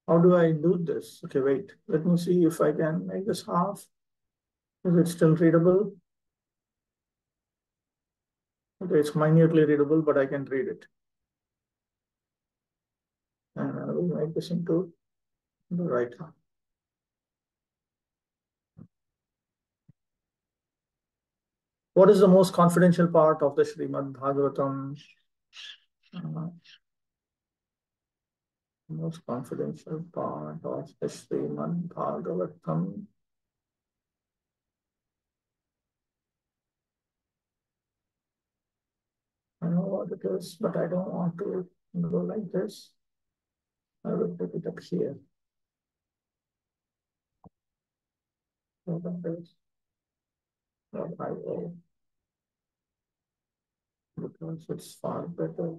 How do I do this? Okay, wait. Let me see if I can make this half. Is it still readable? Okay, it's minutely readable, but I can read it. And I will make this into the right half. What is the most confidential part of the Srimad Bhagavatam? Uh, most confidential part of the Srimad Bhagavatam. I know what it is, but I don't want to go like this. I will put it up here. So that is what I will, because it's far better.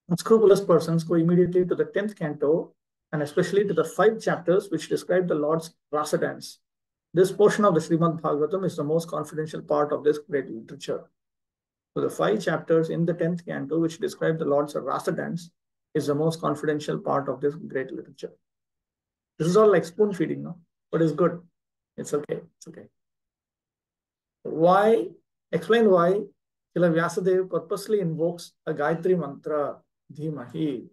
Unscrupulous persons go immediately to the 10th canto and especially to the 5 chapters which describe the Lord's rasa dance. This portion of the Srimad Bhagavatam is the most confidential part of this great literature. So the 5 chapters in the 10th canto which describe the Lord's rasa dance is the most confidential part of this great literature. This is all like spoon feeding, no? But it's good. It's okay. It's okay. Why? Explain why Srila Vyasadeva purposely invokes a Gayatri mantra, Dhimahi.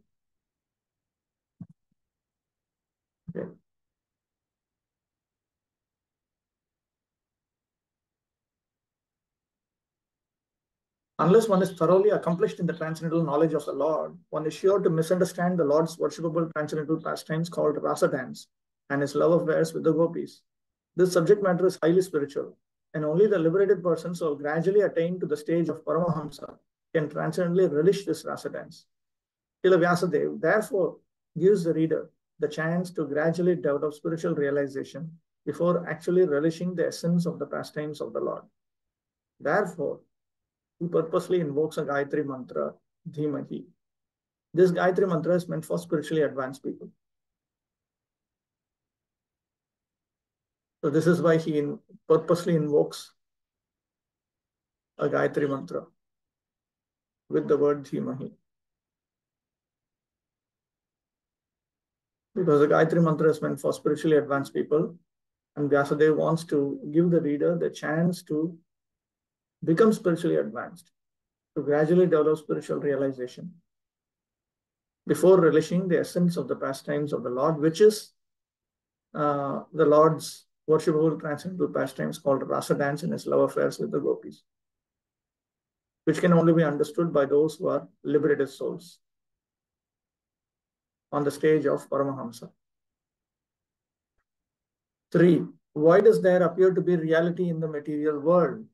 Okay. Unless one is thoroughly accomplished in the transcendental knowledge of the Lord, one is sure to misunderstand the Lord's worshipable transcendental pastimes called rasa dance and his love affairs with the gopis. This subject matter is highly spiritual, and only the liberated persons who have gradually attained to the stage of Paramahamsa can transcendently relish this rasa dance. Srila Vyasadeva therefore gives the reader the chance to gradually develop spiritual realization before actually relishing the essence of the pastimes of the Lord. Therefore, he purposely invokes a Gayatri mantra, Dhimahi. This Gayatri mantra is meant for spiritually advanced people. So this is why he purposely invokes a Gayatri mantra with the word Dhimahi. Because the Gayatri mantra is meant for spiritually advanced people, and Vyasadeva wants to give the reader the chance to become spiritually advanced, to gradually develop spiritual realization before relishing the essence of the pastimes of the Lord, which is the Lord's worshipable transcendental pastimes called rasa dance and his love affairs with the gopis, which can only be understood by those who are liberated souls on the stage of Paramahamsa. 3. Why does there appear to be reality in the material world?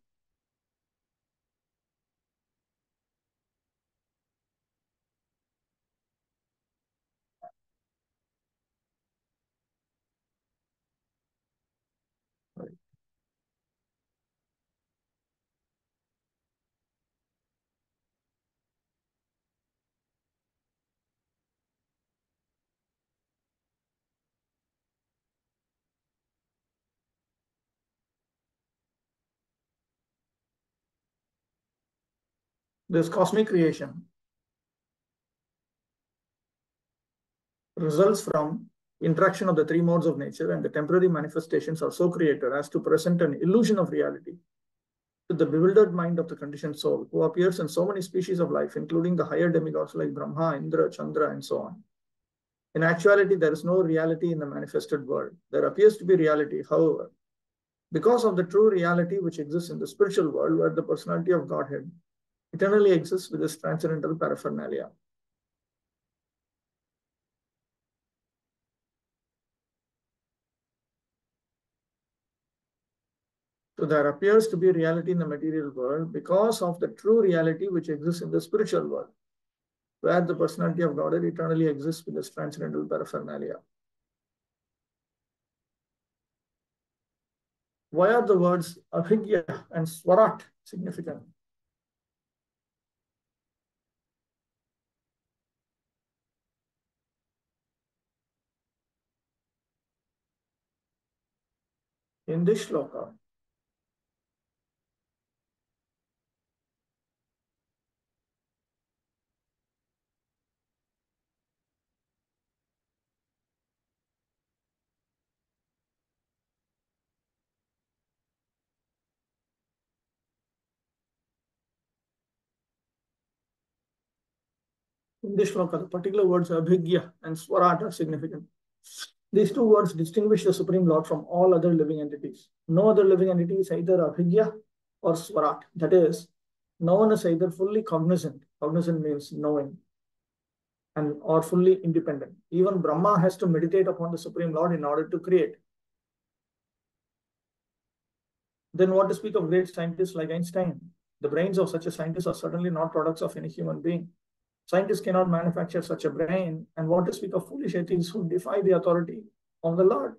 This cosmic creation results from interaction of the 3 modes of nature, and the temporary manifestations are so created as to present an illusion of reality to the bewildered mind of the conditioned soul, who appears in so many species of life, including the higher demigods like Brahma, Indra, Chandra, and so on. In actuality, there is no reality in the manifested world. There appears to be reality, however, because of the true reality which exists in the spiritual world, where the personality of Godhead eternally exists with its transcendental paraphernalia. So there appears to be reality in the material world because of the true reality which exists in the spiritual world, where the personality of God eternally exists with its transcendental paraphernalia. Why are the words abhigya and swarat significant? In this shloka, the particular words abhigya and swarat are significant. These two words distinguish the Supreme Lord from all other living entities. No other living entity is either abhigya or swarat. That is, no one is either fully cognizant. Cognizant means knowing, and or fully independent. Even Brahma has to meditate upon the Supreme Lord in order to create. Then what to speak of great scientists like Einstein? The brains of such a scientist are certainly not products of any human being. Scientists cannot manufacture such a brain, and what to speak of foolish atheists who defy the authority of the Lord?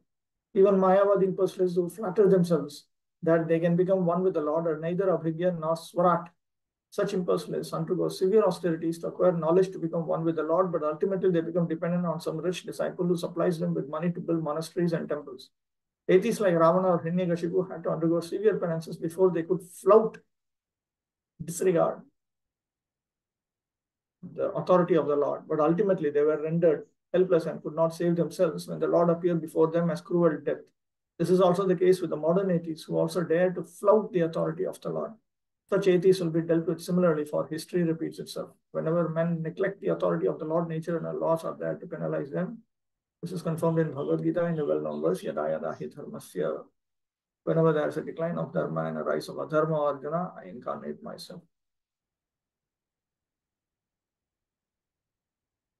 Even Mayavadi impostors who flatter themselves that they can become one with the Lord are neither abhigya nor swarat. Such impostors undergo severe austerities to acquire knowledge to become one with the Lord, but ultimately they become dependent on some rich disciple who supplies them with money to build monasteries and temples. Atheists like Ravana or Hiranyakashipu had to undergo severe penances before they could flout, disregard the authority of the Lord. But ultimately they were rendered helpless and could not save themselves when the Lord appeared before them as cruel death. This is also the case with the modern atheists who also dare to flout the authority of the Lord. Such atheists will be dealt with similarly, for history repeats itself. Whenever men neglect the authority of the Lord, nature and our laws are there to penalize them. This is confirmed in Bhagavad Gita in the well-known verse, Yada Yada Hi Dharmasya. Whenever there is a decline of dharma and a rise of adharma, Arjuna, I incarnate myself.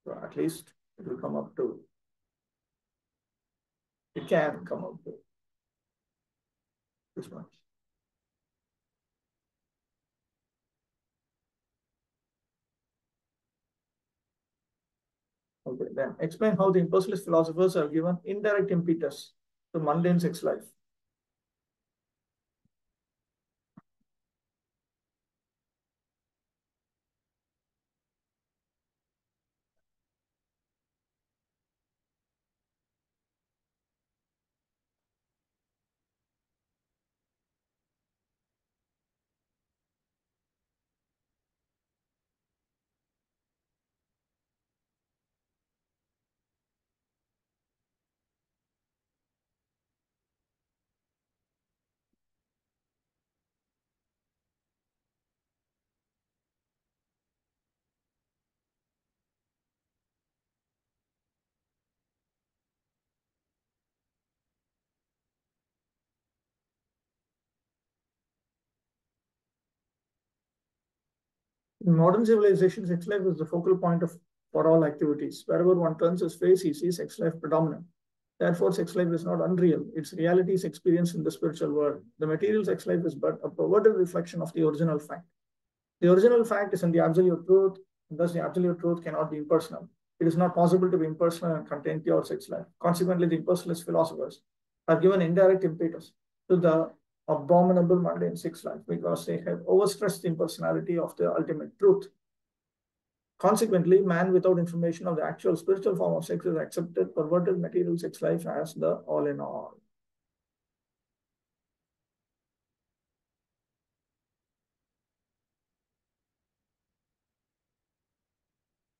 So at least it will come up to, it can come up to this much. Okay, then explain how the impersonalist philosophers have given indirect impetus to mundane sex life. In modern civilization, sex life is the focal point of for all activities. Wherever one turns his face, he sees sex life predominant. Therefore, sex life is not unreal. Its reality is experienced in the spiritual world. The material sex life is but a perverted reflection of the original fact. The original fact is in the absolute truth, and thus the absolute truth cannot be impersonal. It is not possible to be impersonal and contain pure sex life. Consequently, the impersonalist philosophers have given indirect impetus to the abominable mundane sex life because they have overstressed the impersonality of the ultimate truth. Consequently, man without information of the actual spiritual form of sex is accepted perverted material sex life as the all in all.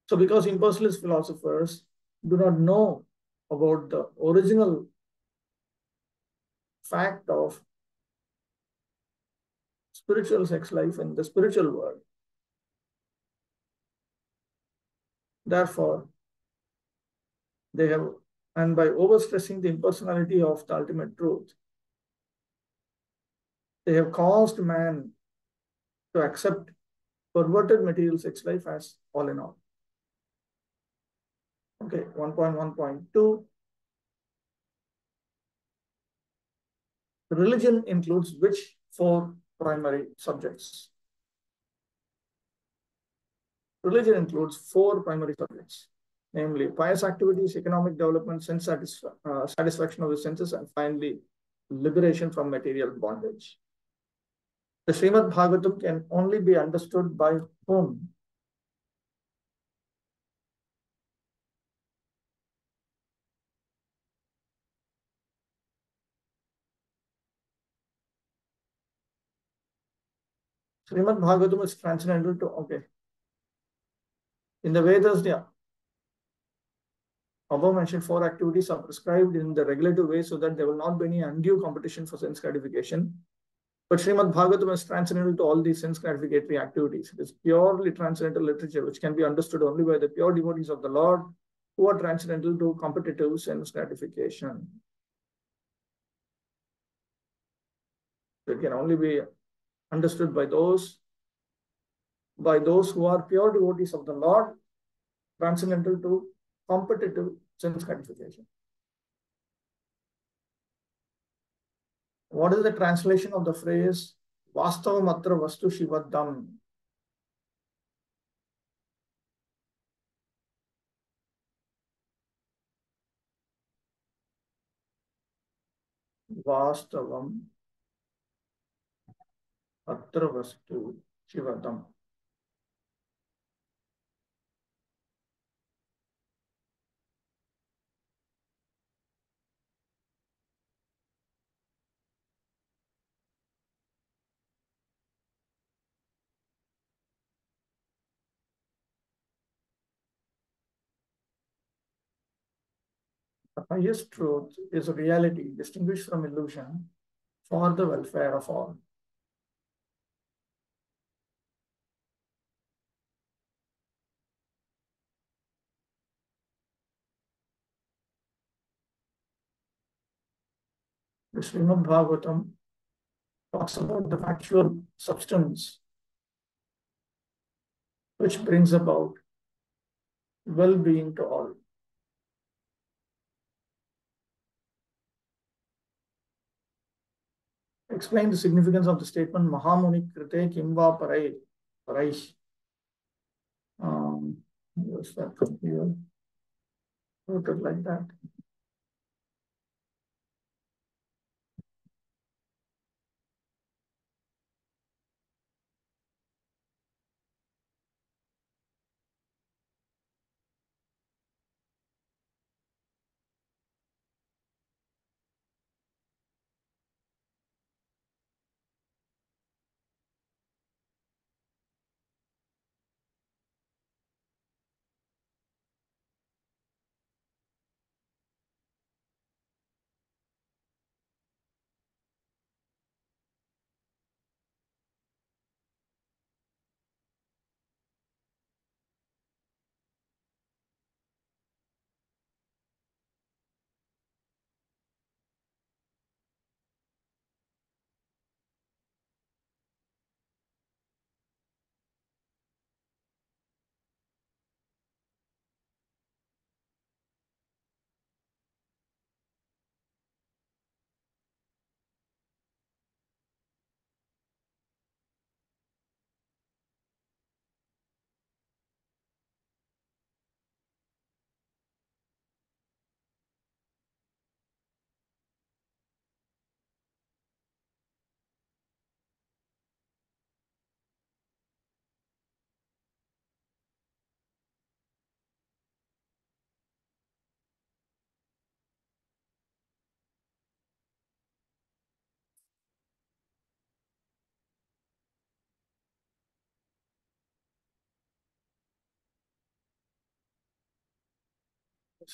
So because impersonalist philosophers do not know about the original fact of spiritual sex life in the spiritual world, therefore, they have, and by overstressing the impersonality of the ultimate truth, they have caused man to accept perverted material sex life as all in all. Okay, 1.1.2. Religion includes which four primary subjects? Religion includes four primary subjects, namely pious activities, economic development, satisfaction of the senses, and finally, liberation from material bondage. The Srimad Bhagavatam can only be understood by whom? Srimad Bhagavatam is transcendental to, okay. In the Vedas, the above mentioned four activities are prescribed in the regulative way so that there will not be any undue competition for sense gratification. But Srimad Bhagavatam is transcendental to all these sense gratificatory activities. It is purely transcendental literature, which can be understood only by the pure devotees of the Lord who are transcendental to competitive sense gratification. So it can only be understood by those who are pure devotees of the Lord, transcendental to competitive sense gratification. What is the translation of the phrase Vastavamatra Vastu Shivadam? Vastavam Atra Vastu Shivadam. The highest truth is a reality distinguished from illusion for the welfare of all. The Srimad Bhagavatam talks about the factual substance which brings about well-being to all. Explain the significance of the statement Mahamuni Krite Kimva Parai. Paraish. What's that from here? Wrote it like that.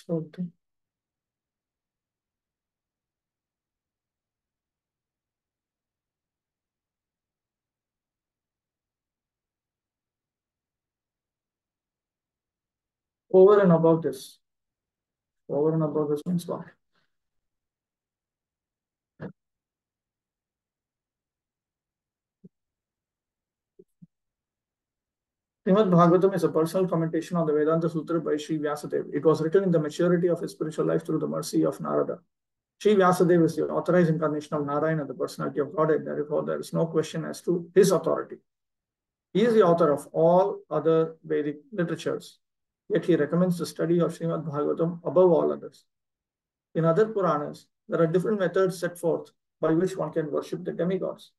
Okay. Over and above this. Over and above this means what? Srimad Bhagavatam is a personal commentation on the Vedanta Sutra by Sri Vyasadeva. It was written in the maturity of his spiritual life through the mercy of Narada. Sri Vyasadeva is the authorized incarnation of Narayana, the personality of Godhead. Therefore, there is no question as to his authority. He is the author of all other Vedic literatures, yet he recommends the study of Srimad Bhagavatam above all others. In other Puranas, there are different methods set forth by which one can worship the demigods.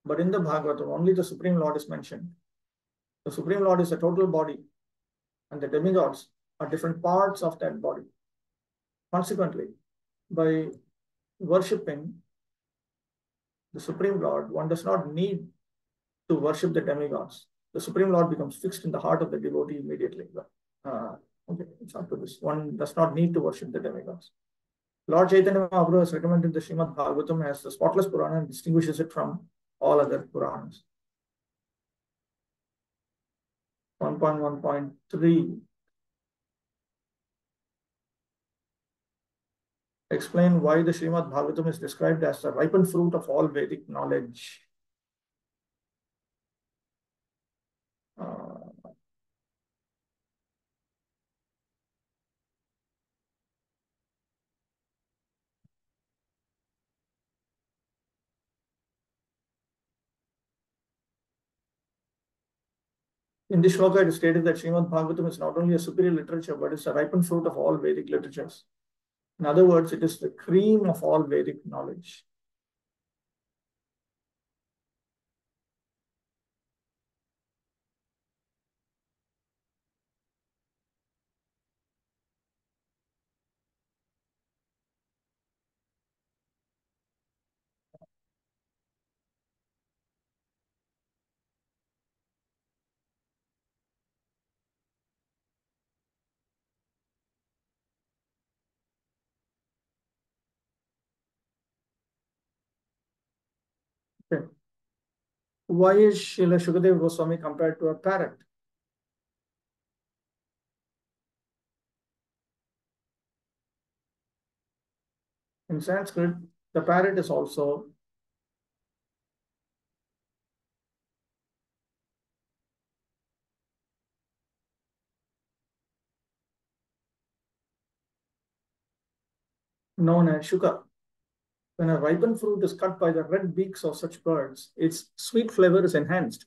But in the Bhagavatam, only the Supreme Lord is mentioned. The Supreme Lord is a total body, and the demigods are different parts of that body. Consequently, by worshipping the Supreme Lord, one does not need to worship the demigods. The Supreme Lord becomes fixed in the heart of the devotee immediately. Okay, it's up to this. One does not need to worship the demigods. Lord Chaitanya Mahaprabhu has recommended the Srimad Bhagavatam as the spotless Purana and distinguishes it from all other Puranas. 1.1.3 explain why the Srimad Bhagavatam is described as the ripened fruit of all Vedic knowledge. In this shloka, it is stated that Srimad Bhagavatam is not only a superior literature, but it's a ripened fruit of all Vedic literatures. In other words, it is the cream of all Vedic knowledge. Okay. Why is Srila Shukadeva Goswami compared to a parrot? In Sanskrit, the parrot is also known as shuka. When a ripened fruit is cut by the red beaks of such birds, its sweet flavor is enhanced.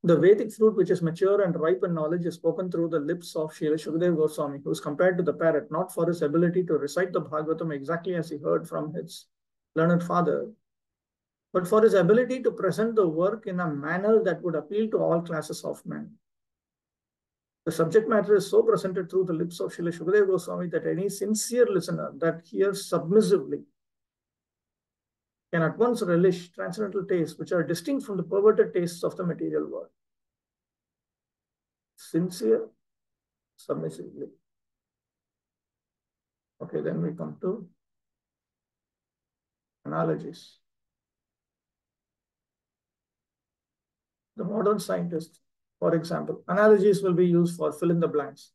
The Vedic fruit, which is mature and ripe in knowledge, is spoken through the lips of Srila Shukadeva Goswami, who is compared to the parrot, not for his ability to recite the Bhagavatam exactly as he heard from his learned father, but for his ability to present the work in a manner that would appeal to all classes of men. The subject matter is so presented through the lips of Srila Shukadeva Goswami that any sincere listener that hears submissively can at once relish transcendental tastes which are distinct from the perverted tastes of the material world. Sincere, submissively. Okay, then we come to analogies. The modern scientist, for example, analogies will be used for fill in the blanks.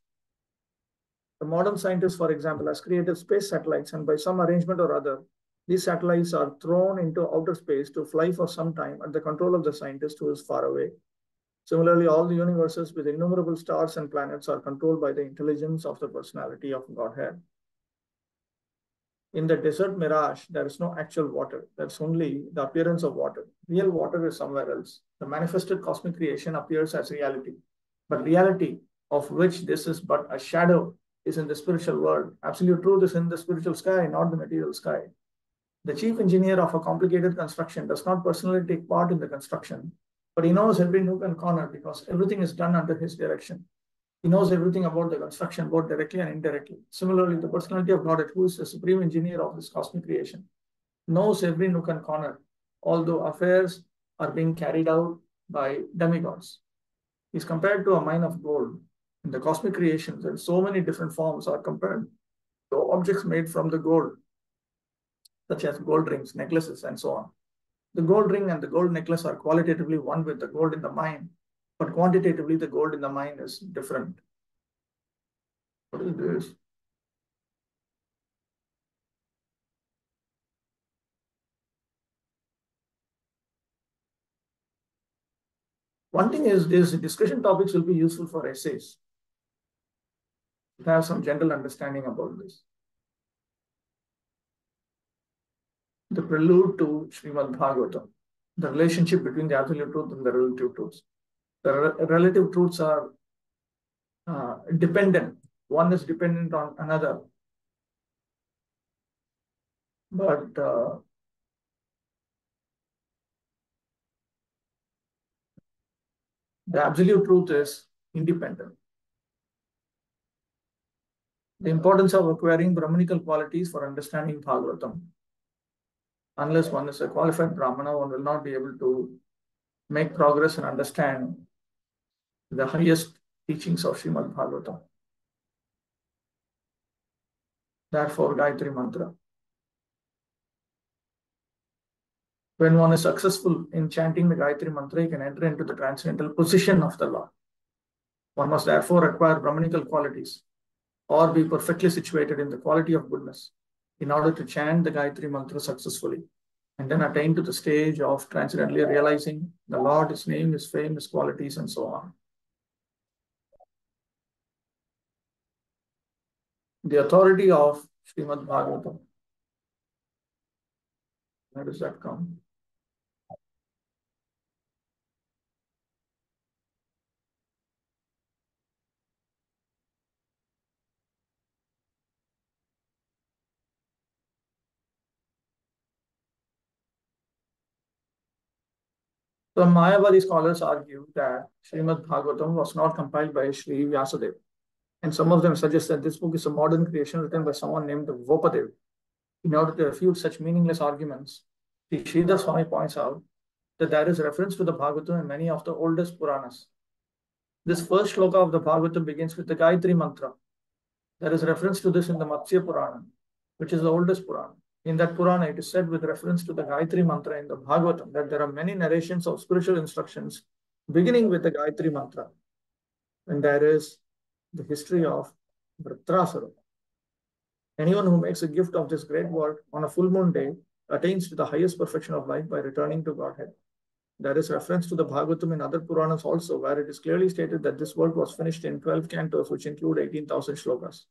The modern scientist, for example, has created space satellites, and by some arrangement or other, these satellites are thrown into outer space to fly for some time at the control of the scientist who is far away. Similarly, all the universes with innumerable stars and planets are controlled by the intelligence of the personality of Godhead. In the desert mirage, there is no actual water. There's only the appearance of water. Real water is somewhere else. The manifested cosmic creation appears as reality. But reality, of which this is but a shadow, is in the spiritual world. Absolute truth is in the spiritual sky, not the material sky. The chief engineer of a complicated construction does not personally take part in the construction, but he knows every nook and corner because everything is done under his direction. He knows everything about the construction, both directly and indirectly. Similarly, the personality of God, who is the supreme engineer of this cosmic creation, knows every nook and corner, although affairs are being carried out by demigods. He is compared to a mine of gold. In the cosmic creations, and so many different forms are compared to objects made from the gold, such as gold rings, necklaces, and so on. The gold ring and the gold necklace are qualitatively one with the gold in the mine, but quantitatively the gold in the mine is different. What is this? One thing is these discussion topics will be useful for essays to have some general understanding about this. prelude to Srimad Bhagavatam, the relationship between the absolute truth and the relative truths. The relative truths are dependent. One is dependent on another. But the absolute truth is independent. The importance of acquiring Brahmanical qualities for understanding Bhagavatam. Unless one is a qualified Brahmana, one will not be able to make progress and understand the highest teachings of Srimad Bhagavatam. Therefore, Gayatri Mantra. When one is successful in chanting the Gayatri Mantra, he can enter into the transcendental position of the Lord. One must therefore acquire Brahmanical qualities or be perfectly situated in the quality of goodness in order to chant the Gayatri Mantra successfully and then attain to the stage of transcendently realizing the Lord, His name, His fame, His qualities, and so on. The authority of Srimad Bhagavatam. Where does that come? Some Mayavadi scholars argue that Srimad Bhagavatam was not compiled by Sri Vyasadeva. And some of them suggest that this book is a modern creation written by someone named Vopadev. In order to refute such meaningless arguments, Sri Sridhar Swami points out that there is reference to the Bhagavatam in many of the oldest Puranas. This first shloka of the Bhagavatam begins with the Gayatri Mantra. There is reference to this in the Matsya Purana, which is the oldest Purana. In that Purana, it is said with reference to the Gayatri Mantra in the Bhagavatam that there are many narrations of spiritual instructions beginning with the Gayatri Mantra. And there is the history of Vritrasura. Anyone who makes a gift of this great work on a full moon day attains to the highest perfection of life by returning to Godhead. There is reference to the Bhagavatam in other Puranas also, where it is clearly stated that this work was finished in 12 cantos, which include 18,000 shlokas.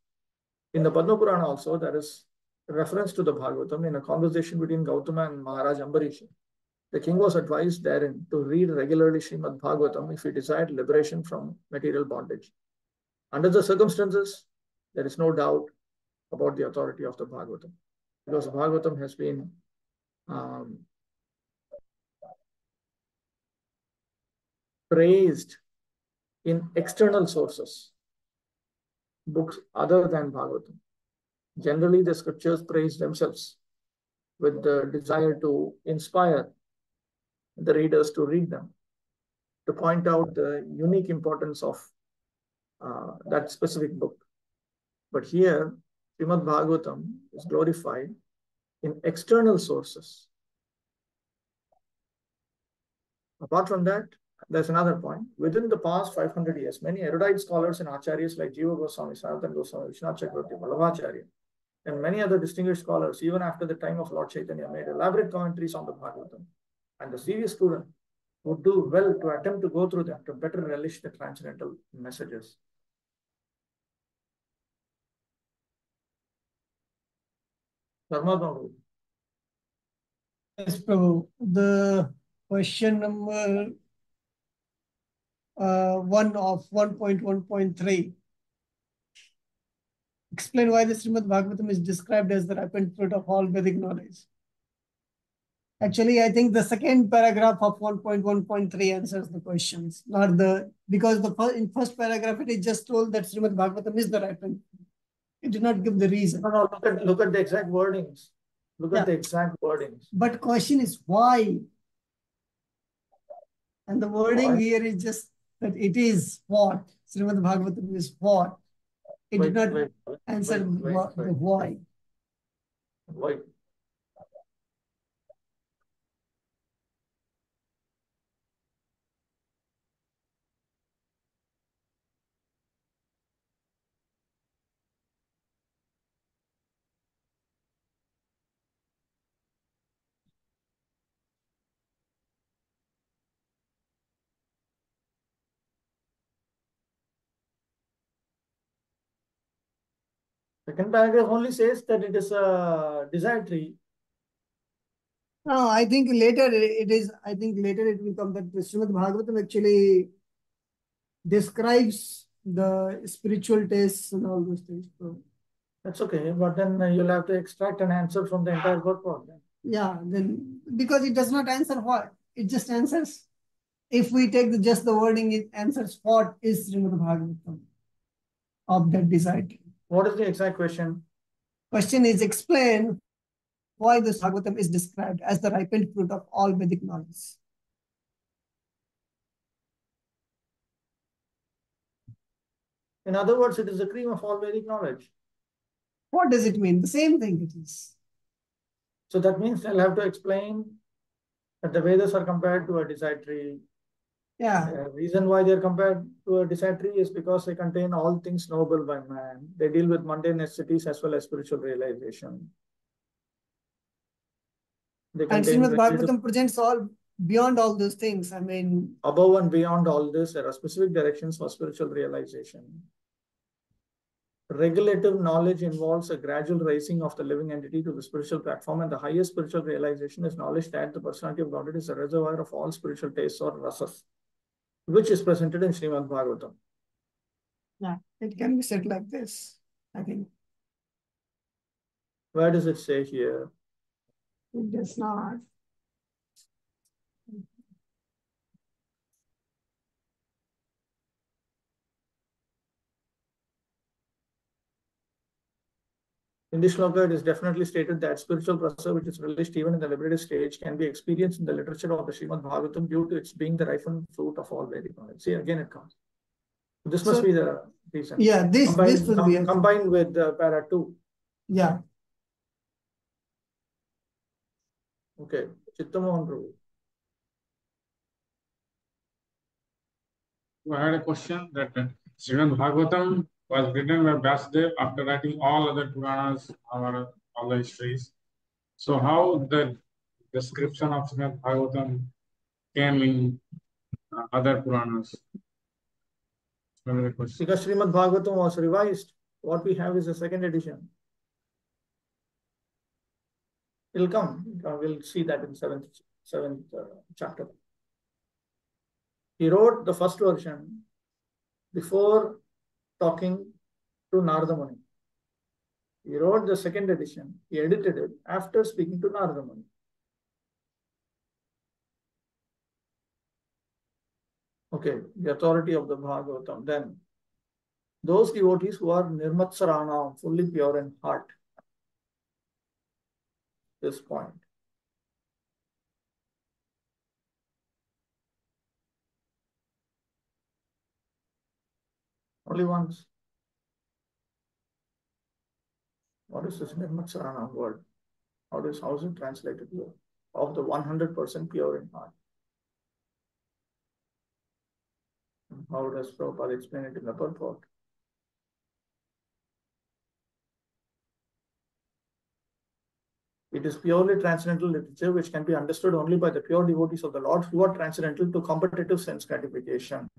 In the Padma Purana also, there is reference to the Bhagavatam in a conversation between Gautama and Maharaj Ambarishi. The king was advised therein to read regularly Srimad Bhagavatam if he desired liberation from material bondage. Under the circumstances, there is no doubt about the authority of the Bhagavatam, because Bhagavatam has been praised in external sources, books other than Bhagavatam. Generally, the scriptures praise themselves with the desire to inspire the readers to read them, to point out the unique importance of that specific book. But here, Srimad Bhagavatam is glorified in external sources. Apart from that, there's another point. Within the past 500 years, many erudite scholars and acharyas like Jiva Goswami, Sanatana Goswami, Vishwanath Chakravarti, Vallabhacharya, and many other distinguished scholars, even after the time of Lord Chaitanya, made elaborate commentaries on the Bhagavatam. And the serious student would do well to attempt to go through them to better relish the transcendental messages. Dharma Prabhu. Yes, Prabhu. The question number 1 of 1.1.3. Explain why the Srimad Bhagavatam is described as the ripened fruit of all Vedic knowledge. Actually, I think the second paragraph of 1.1.3 answers the questions, not the, because in first paragraph it is just told that Srimad Bhagavatam is the ripened. It did not give the reason. No, look at the exact wordings. Look at the exact wordings. But question is why? And the wording here is just that it is what? Srimad Bhagavatam is what? It did not answer the why. Why? Second paragraph only says that it is a desire tree. No, I think later it is. I think later it will come that the Srimad Bhagavatam actually describes the spiritual tastes and all those things. So, That's okay, but then you'll have to extract an answer from the entire purport. yeah, then because it does not answer what, it just answers. If we take just the wording, it answers what is Srimad Bhagavatam of that desired. What is the exact question? Question is explain why the Bhagavatam is described as the ripened fruit of all Vedic knowledge. In other words, it is the cream of all Vedic knowledge. What does it mean? The same thing it is. So that means they'll have to explain that the Vedas are compared to a decide tree. Yeah. The reason why they're compared to a decide tree is because they contain all things knowable by man. They deal with mundane necessities as well as spiritual realization. They And contain Srimad Bhagavatam presents all beyond all those things. I mean, above and beyond all this, there are specific directions for spiritual realization. Regulative knowledge involves a gradual raising of the living entity to the spiritual platform, and the highest spiritual realization is knowledge that the personality of Godhead is a reservoir of all spiritual tastes or rasas, which is presented in Srimad Bhagavatam. Yeah, it can be said like this, I think. Where does it say here? It does not. In this shloka, it is definitely stated that spiritual rasa, which is released even in the liberated stage, can be experienced in the literature of the Srimad Bhagavatam due to its being the ripened fruit of all Vedic knowledge. See, again it comes. This must be the reason. Yeah, this will be combined with para 2. Yeah. Okay, Chittamohan Prabhu. I had a question that Srimad Bhagavatam was written by Vyasadeva after writing all other Puranas or all the histories. So how the description of Srimad Bhagavatam came in other Puranas? Because Srimad Bhagavatam was revised, what we have is a second edition. It'll come. We'll see that in seventh chapter. He wrote the first version before talking to Narada Muni. He wrote the second edition. He edited it after speaking to Narada Muni. Okay, the authority of the Bhagavatam. Then, those devotees who are nirmatsarana, fully pure in heart. This point. Only once. What is this nirmatsarana word? How is it translated here? Of the 100% pure in heart. How does Prabhupada explain it in the purport? It is purely transcendental literature which can be understood only by the pure devotees of the Lord who are transcendental to competitive sense gratification.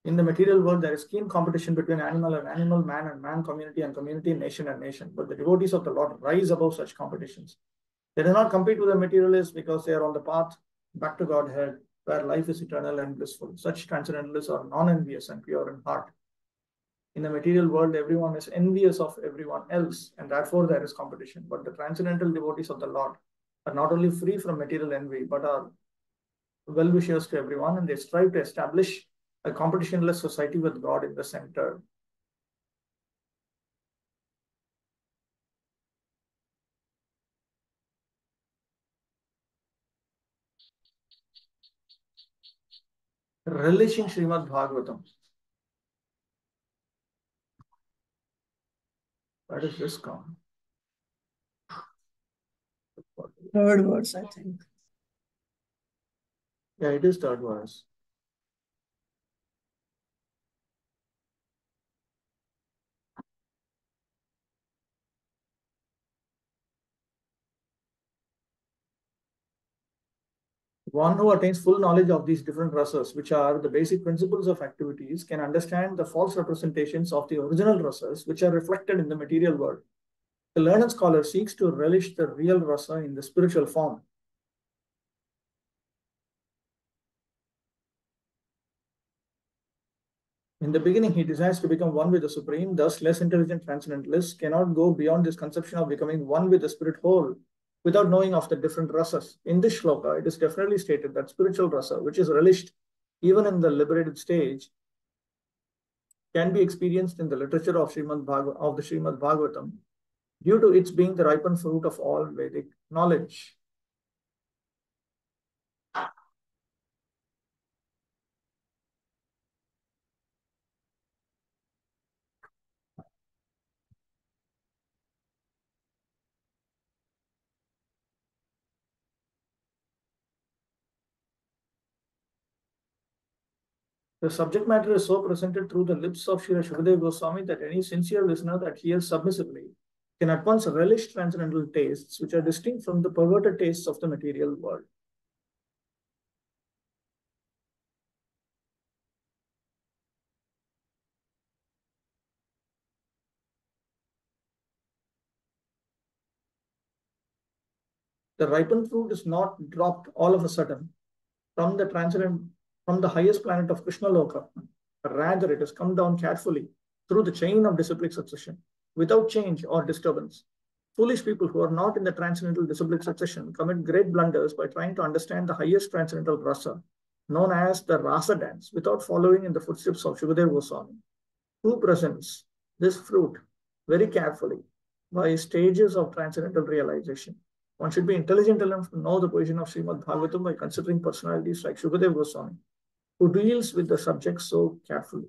In the material world, there is keen competition between animal and animal, man and man, community and community, nation and nation. But the devotees of the Lord rise above such competitions. They do not compete with the materialists because they are on the path back to Godhead, where life is eternal and blissful. Such transcendentalists are non-envious and pure in heart. In the material world, everyone is envious of everyone else, and therefore there is competition. But the transcendental devotees of the Lord are not only free from material envy, but are well-wishers to everyone, and they strive to establish a competitionless society with God in the center. Relishing Srimad Bhagavatam. Where does this come? Third verse, I think. Yeah, it is third verse. One who attains full knowledge of these different rasas, which are the basic principles of activities, can understand the false representations of the original rasas, which are reflected in the material world. The learned scholar seeks to relish the real rasa in the spiritual form. In the beginning, he desires to become one with the Supreme, thus less intelligent transcendentalists cannot go beyond this conception of becoming one with the spirit whole without knowing of the different rasas. In this shloka, it is definitely stated that spiritual rasa, which is relished even in the liberated stage, can be experienced in the literature of the Srimad Bhagavatam due to its being the ripened fruit of all Vedic knowledge. The subject matter is so presented through the lips of Srila Shukadeva Goswami that any sincere listener that hears submissively can at once relish transcendental tastes which are distinct from the perverted tastes of the material world. The ripened fruit is not dropped all of a sudden from the transcendent, from the highest planet of Krishna Loka. Rather, it has come down carefully through the chain of disciplic succession without change or disturbance. Foolish people who are not in the transcendental disciplic succession commit great blunders by trying to understand the highest transcendental rasa, known as the rasa dance, without following in the footsteps of Shukadeva Goswami, who presents this fruit very carefully by stages of transcendental realization. One should be intelligent enough to know the position of Srimad Bhagavatam by considering personalities like Shukadeva Goswami, who deals with the subject so carefully.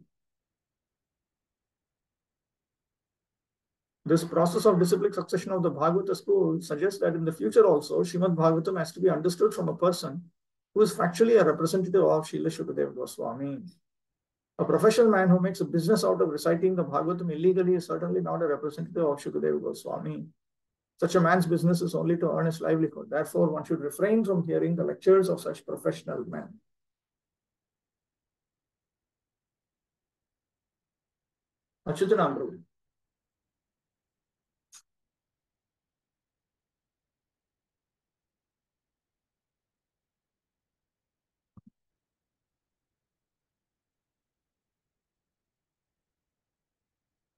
This process of disciplic succession of the Bhagavata school suggests that in the future also, Srimad Bhagavatam has to be understood from a person who is factually a representative of Srila Shukadeva Goswami. A professional man who makes a business out of reciting the Bhagavatam illegally is certainly not a representative of Shukadeva Goswami. Such a man's business is only to earn his livelihood. Therefore, one should refrain from hearing the lectures of such professional men. Achyutanam Prabhu.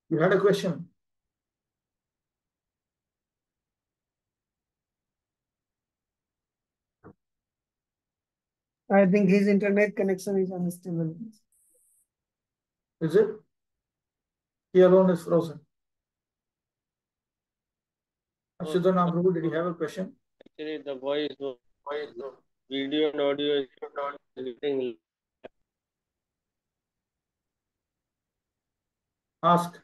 You had a question. I think his internet connection is unstable. Is it? He alone is frozen. Achyutanam Prabhu, did you have a question? Actually, the voice, video and audio is getting. Ask.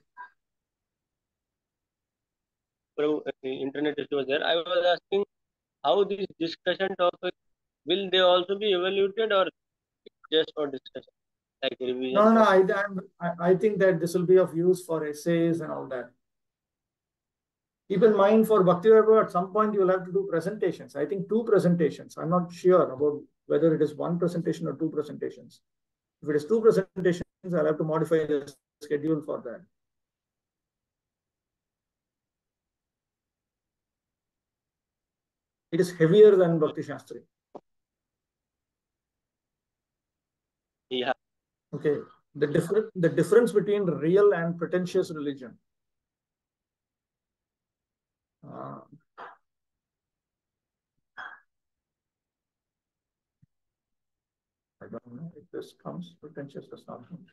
Internet issue was there. I was asking how this discussion topic will they also be evaluated or just for discussion, like revision? No. I think that this will be of use for essays and all that. Keep in mind for Bhakti Vaibhava, at some point you will have to do presentations. I think 2 presentations. I'm not sure about whether it is 1 presentation or 2 presentations. If it is 2 presentations, I'll have to modify the schedule for that. It is heavier than Bhakti Shastri. Yeah. Okay. The difference between real and pretentious religion. I don't know if this comes, pretentious does not come.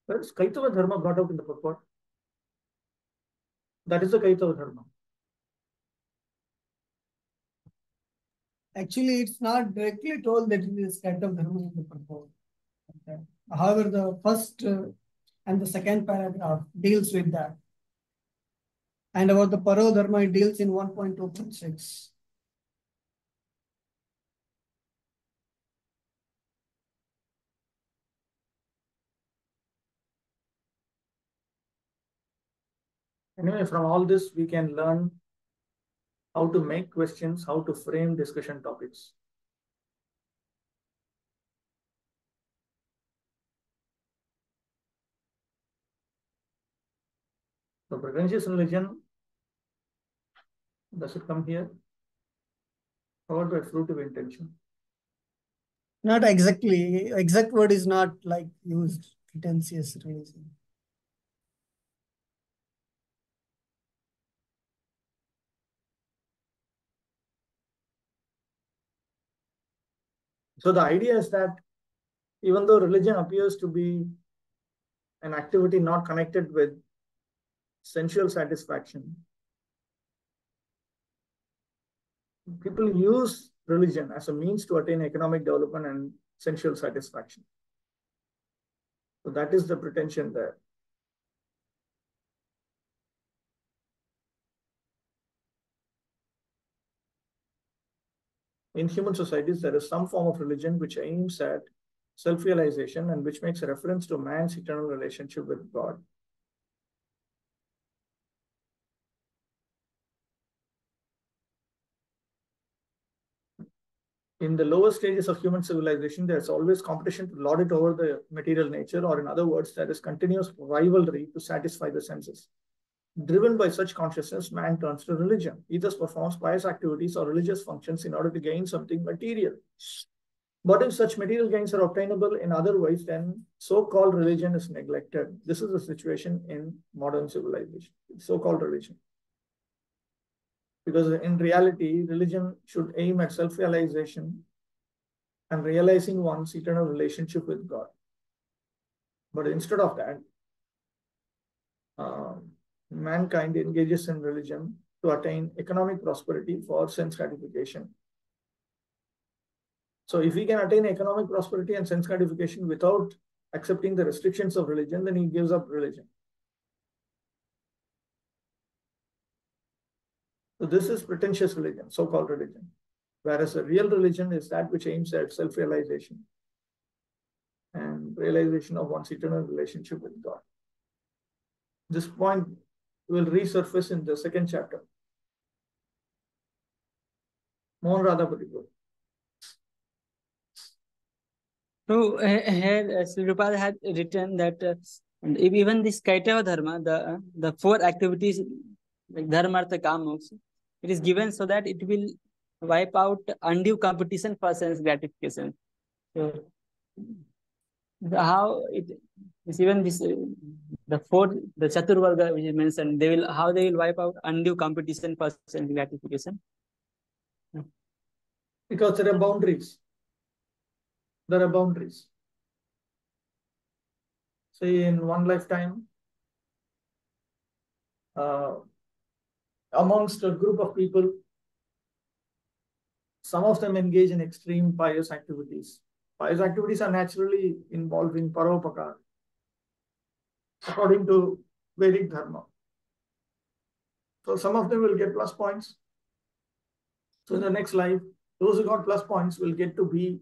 Where is Kaitava Dharma brought out in the purport? That is the Kaitava Dharma. Actually, it's not directly told that it is Kaitava Dharma in the purport. Okay. However, the first and the second paragraph deals with that. And about the Paro Dharma, it deals in 1.2.6. Anyway, from all this, we can learn how to make questions, how to frame discussion topics. So pretentious religion, does it come here? Followed by fruitive intention. Not exactly. Exact word is not like used. Pretentious religion. So the idea is that even though religion appears to be an activity not connected with sensual satisfaction, people use religion as a means to attain economic development and sensual satisfaction. So that is the pretension there. In human societies, there is some form of religion which aims at self-realization and which makes a reference to man's eternal relationship with God. In the lower stages of human civilization, there's always competition to lord it over the material nature, or in other words, there is continuous rivalry to satisfy the senses. Driven by such consciousness, man turns to religion. He thus performs pious activities or religious functions in order to gain something material. But if such material gains are obtainable in other ways, then so-called religion is neglected. This is the situation in modern civilization, so-called religion. Because in reality, religion should aim at self-realization and realizing one's eternal relationship with God. But instead of that, mankind engages in religion to attain economic prosperity for sense gratification. So if he can attain economic prosperity and sense gratification without accepting the restrictions of religion, then he gives up religion. So this is pretentious religion, so-called religion. Whereas a real religion is that which aims at self-realization and realization of one's eternal relationship with God. This point will resurface in the second chapter. Mohan Radhapati. So here Sripad had written that even this Kaitava Dharma, the four activities like Dharma, Artha, Kama, Moksha, it is given so that it will wipe out undue competition for sense gratification. So how it is even this the Chaturvarga which is mentioned, how they will wipe out undue competition for sense gratification. Because there are boundaries. There are boundaries. Say in one lifetime, amongst a group of people, some of them engage in extreme pious activities. Pious activities are naturally involving paropakar, according to Vedic Dharma. So some of them will get plus points. So in the next life, those who got plus points will get to be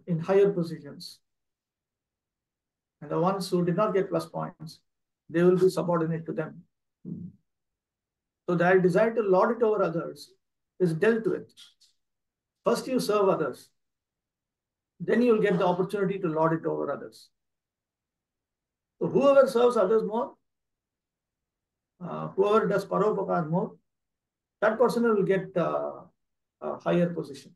in higher positions. And the ones who did not get plus points, they will be subordinate to them. So their desire to lord it over others is dealt with. First you serve others, then you'll get the opportunity to lord it over others. So whoever serves others more, whoever does paropakar more, that person will get a higher position.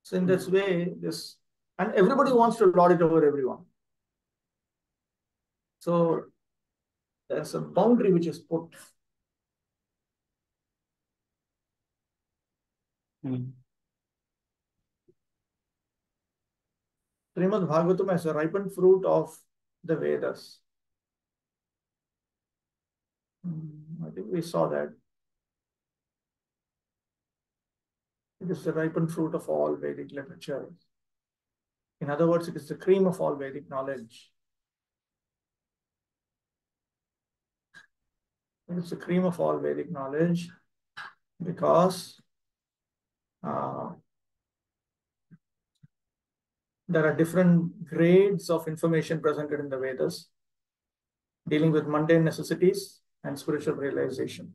So in this way, and everybody wants to lord it over everyone. So there's a boundary which is put. Srimad Bhagavatam as a ripened fruit of the Vedas. I think we saw that. It is the ripened fruit of all Vedic literature. In other words, it is the cream of all Vedic knowledge. It is the cream of all Vedic knowledge because there are different grades of information presented in the Vedas, dealing with mundane necessities and spiritual realization.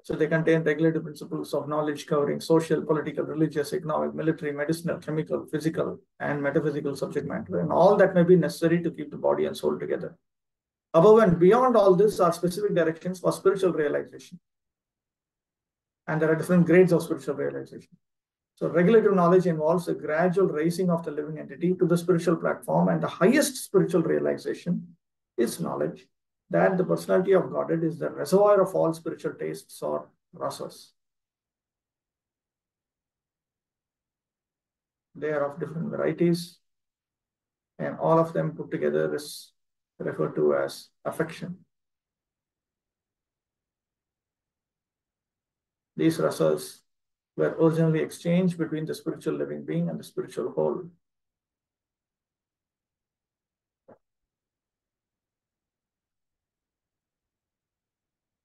So they contain regulative principles of knowledge covering social, political, religious, economic, military, medicinal, chemical, physical, and metaphysical subject matter, and all that may be necessary to keep the body and soul together. Above and beyond all this are specific directions for spiritual realization. And there are different grades of spiritual realization. So regulative knowledge involves a gradual raising of the living entity to the spiritual platform, and the highest spiritual realization is knowledge that the personality of Godhead is the reservoir of all spiritual tastes or rasas. They are of different varieties, and all of them put together is referred to as affection. These rasas were originally exchanged between the spiritual living being and the spiritual whole.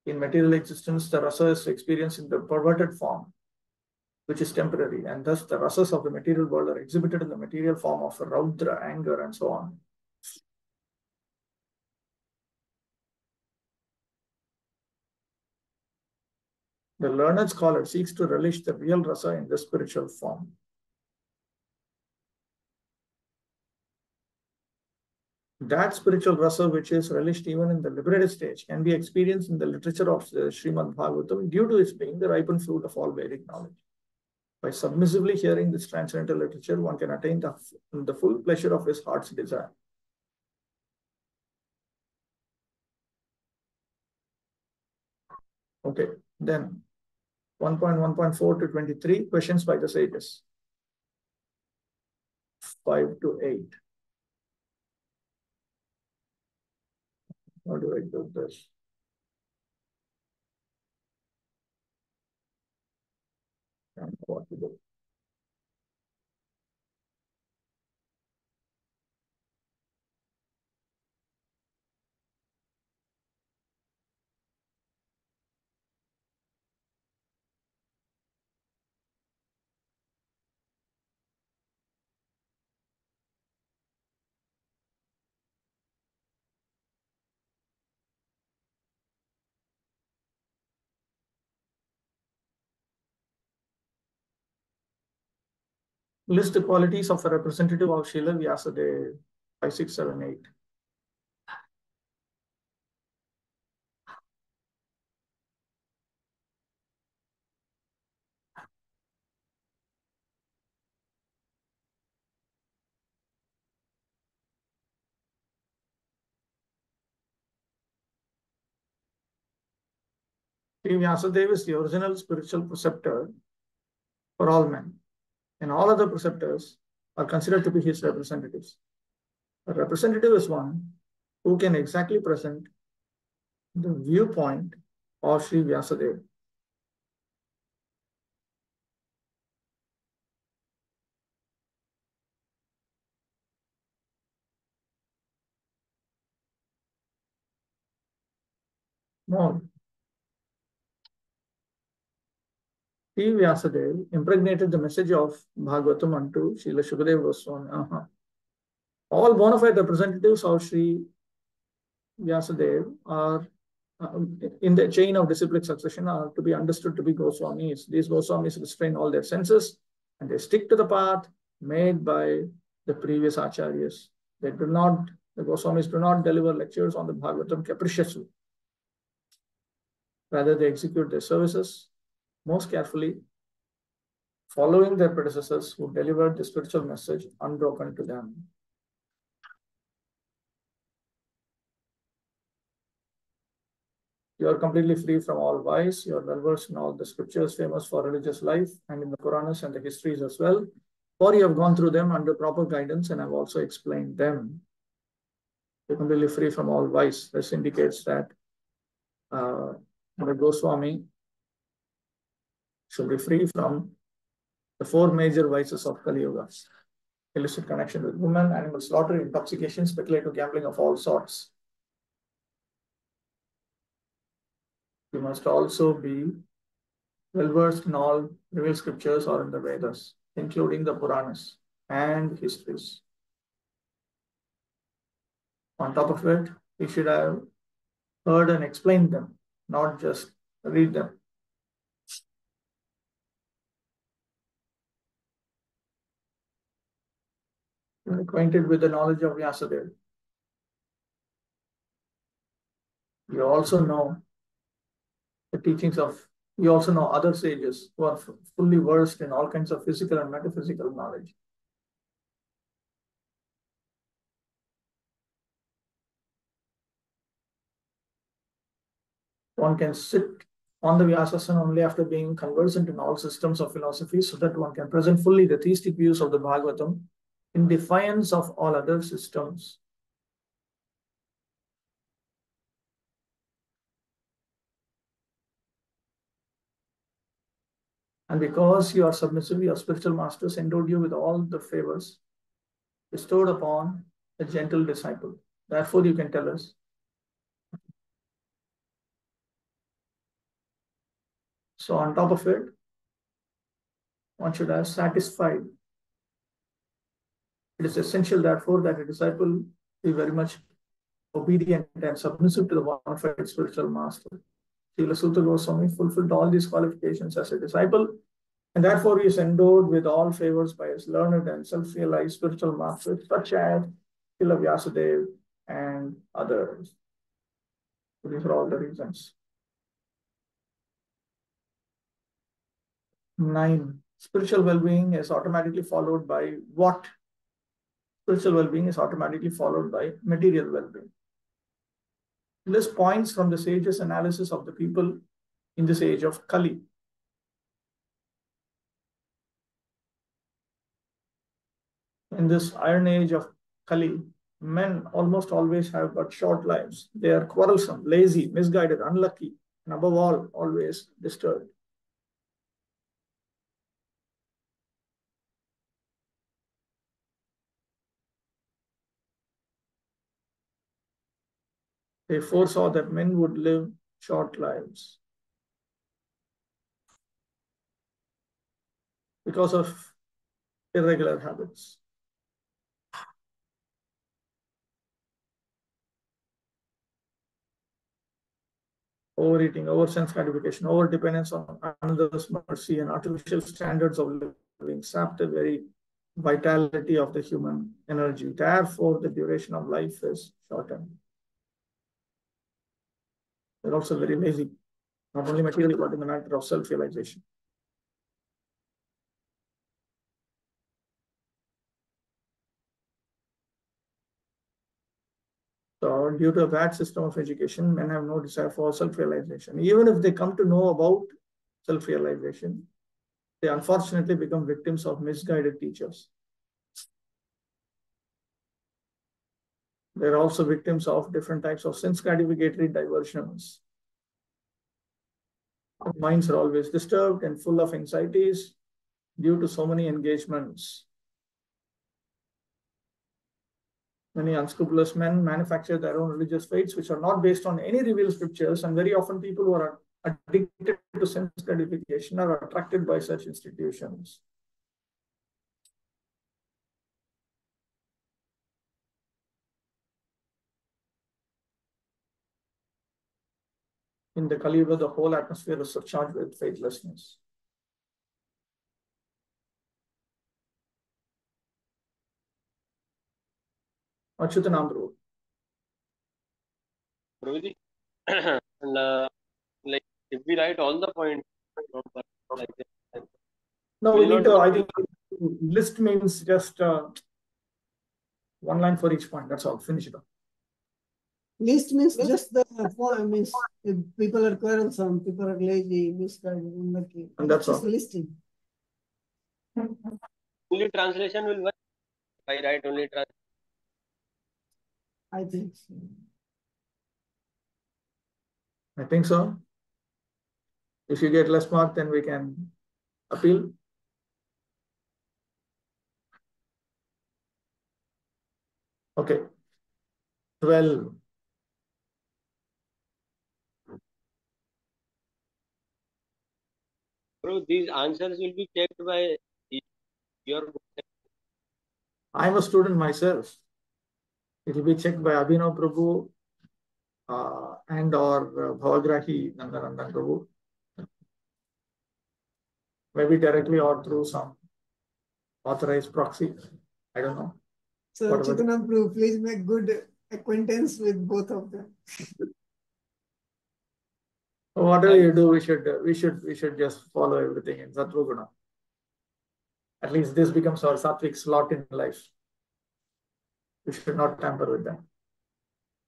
In material existence, the rasa is experienced in the perverted form, which is temporary, and thus the rasas of the material world are exhibited in the material form of raudra, anger, and so on. The learned scholar seeks to relish the real rasa in the spiritual form. That spiritual rasa, which is relished even in the liberated stage, can be experienced in the literature of the Srimad Bhagavatam due to its being the ripened fruit of all Vedic knowledge. By submissively hearing this transcendental literature, one can attain the full pleasure of his heart's desire. Okay, then 1.1.4 to 23, questions by the sages. 5 to 8. How do I do this? I don't know what to do. List the qualities of a representative of Srila Vyasadeva. 5, 6, 7, 8. Sri Vyasadeva is the original spiritual preceptor for all men, and all other preceptors are considered to be his representatives. A representative is one who can exactly present the viewpoint of Sri Vyasadeva. More. Sri Vyasadeva impregnated the message of Bhagavatam unto Srila Shukadeva Goswami. All bona fide representatives of Sri Vyasadeva are in the chain of disciplic succession are to be understood to be Goswamis. These Goswamis restrain all their senses and they stick to the path made by the previous acharyas. The Goswamis do not deliver lectures on the Bhagavatam capriciously. Rather, they execute their services most carefully, following their predecessors who delivered the spiritual message unbroken to them. You are completely free from all vice. You are well versed in all the scriptures famous for religious life and in the Puranas and the histories as well. or you have gone through them under proper guidance and I've also explained them. You're completely free from all vice. This indicates that the Goswami should be free from the four major vices of Kali Yuga: illicit connection with women, animal slaughter, intoxication, speculative gambling of all sorts. You must also be well-versed in all revealed scriptures or in the Vedas, including the Puranas and histories. On top of it, you should have heard and explained them, not just read them. You're acquainted with the knowledge of Vyasadeva. You also know the teachings of, you also know other sages who are fully versed in all kinds of physical and metaphysical knowledge. One can sit on the Vyasasana only after being conversant in all systems of philosophy, so that one can present fully the theistic views of the Bhagavatam in defiance of all other systems. And because you are submissive, your spiritual masters endowed you with all the favors bestowed upon a gentle disciple. Therefore, you can tell us. So on top of it, one should have satisfied. It is essential, therefore, that a disciple be very much obedient and submissive to the bona fide spiritual master. Srila Sutta Goswami fulfilled all these qualifications as a disciple, and therefore he is endowed with all favors by his learned and self-realized spiritual masters, such as Srila Vyasadeva and others. So these are all the reasons. 9. Spiritual well-being is automatically followed by what? Spiritual well-being is automatically followed by material well-being. This points from the sage's analysis of the people in this age of Kali. In this iron age of Kali, men almost always have but short lives. They are quarrelsome, lazy, misguided, unlucky, and above all, always disturbed. They foresaw that men would live short lives because of irregular habits. Overeating, over sense gratification, over dependence on others' mercy, and artificial standards of living sap the very vitality of the human energy. Therefore, the duration of life is shortened. They're also very lazy, not only materially, but in the matter of self-realization. So, due to a bad system of education, men have no desire for self-realization. Even if they come to know about self-realization, they unfortunately become victims of misguided teachers. They're also victims of different types of sense gratificatory diversions. Our minds are always disturbed and full of anxieties due to so many engagements. Many unscrupulous men manufacture their own religious faiths, which are not based on any revealed scriptures, and very often people who are addicted to sense gratification are attracted by such institutions. In the Kali Yuga, the whole atmosphere is surcharged with faithlessness. Achyutanandru. Guruji, and like if we write all the points like this, No, we need to, I think list means just one line for each point. That's all. Finish it up. List means just the form, means if people are quarrelsome, people are lazy, misguided, unlucky. And that's just all. listing. only translation will work if I write only translation. I think so. I think so. If you get less mark, then we can appeal. Okay. 12. So these answers will be checked by your. I'm a student myself. It will be checked by Abhinav Prabhu and or Bhavagrahi Nandanandan Prabhu. Maybe directly or through some authorized proxy. I don't know. So Whatever. Chitanam Prabhu, please make good acquaintance with both of them. Whatever you do, we should just follow everything in Sattva-guna. At least this becomes our sattvic slot in life. We should not tamper with that.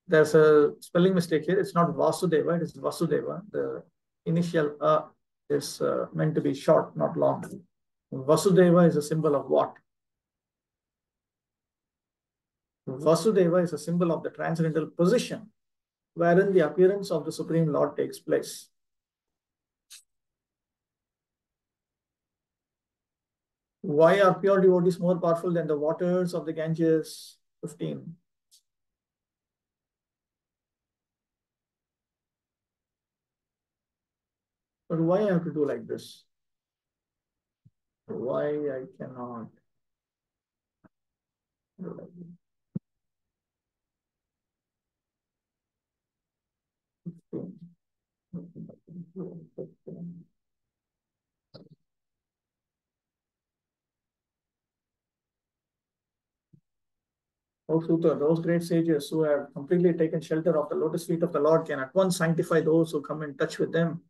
There's a spelling mistake here. It's not Vasudeva, it is Vasudeva. The initial is meant to be short, not long. Vasudeva is a symbol of what? Vasudeva is a symbol of the transcendental position wherein the appearance of the Supreme Lord takes place. Why are pure devotees more powerful than the waters of the Ganges? 15. But why I have to do like this? Why I cannot do like this? 15. O Sutta, those great sages who have completely taken shelter of the lotus feet of the Lord can at once sanctify those who come in touch with them,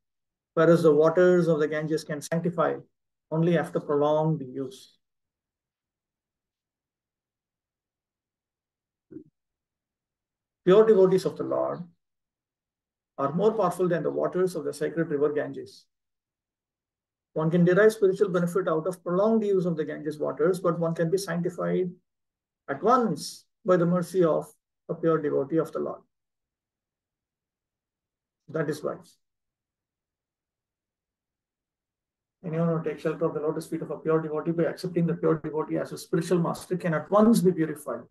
whereas the waters of the Ganges can sanctify only after prolonged use. Pure devotees of the Lord are more powerful than the waters of the sacred river Ganges. One can derive spiritual benefit out of prolonged use of the Ganges waters, but one can be sanctified at once by the mercy of a pure devotee of the Lord. That is why. Anyone who takes shelter of the lotus feet of a pure devotee by accepting the pure devotee as a spiritual master can at once be purified.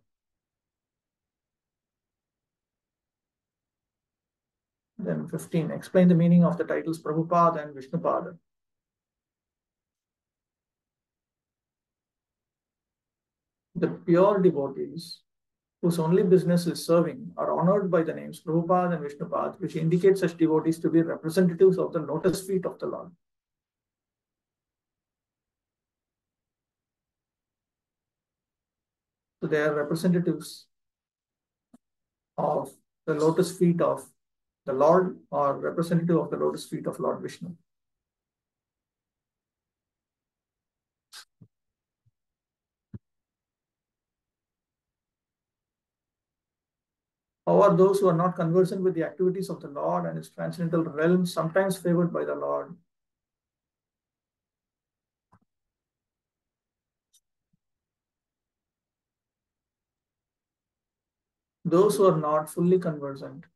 Then 15, explain the meaning of the titles Prabhupada and Vishnupada. The pure devotees whose only business is serving are honored by the names Prabhupada and Vishnupada, which indicate such devotees to be representatives of the lotus feet of the Lord. So they are representatives of the lotus feet of the Lord or representative of the lotus feet of Lord Vishnu. How are those who are not conversant with the activities of the Lord and his transcendental realm sometimes favored by the Lord? Those who are not fully conversant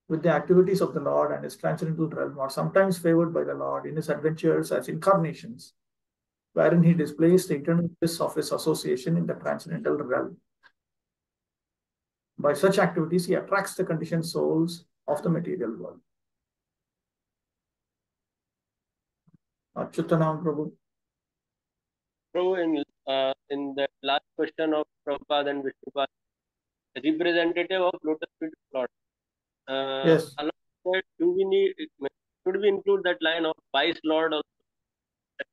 with the activities of the Lord and his transcendental realm are sometimes favored by the Lord in his adventures as incarnations, wherein he displays the eternal bliss of his association in the transcendental realm. By such activities, he attracts the conditioned souls of the material world. Achyutanam Prabhu. So in the last question of Prabhupada and Vishnupada, representative of lotus feet Lord. Yes. Along with that, should we include that line of Vice Lord also?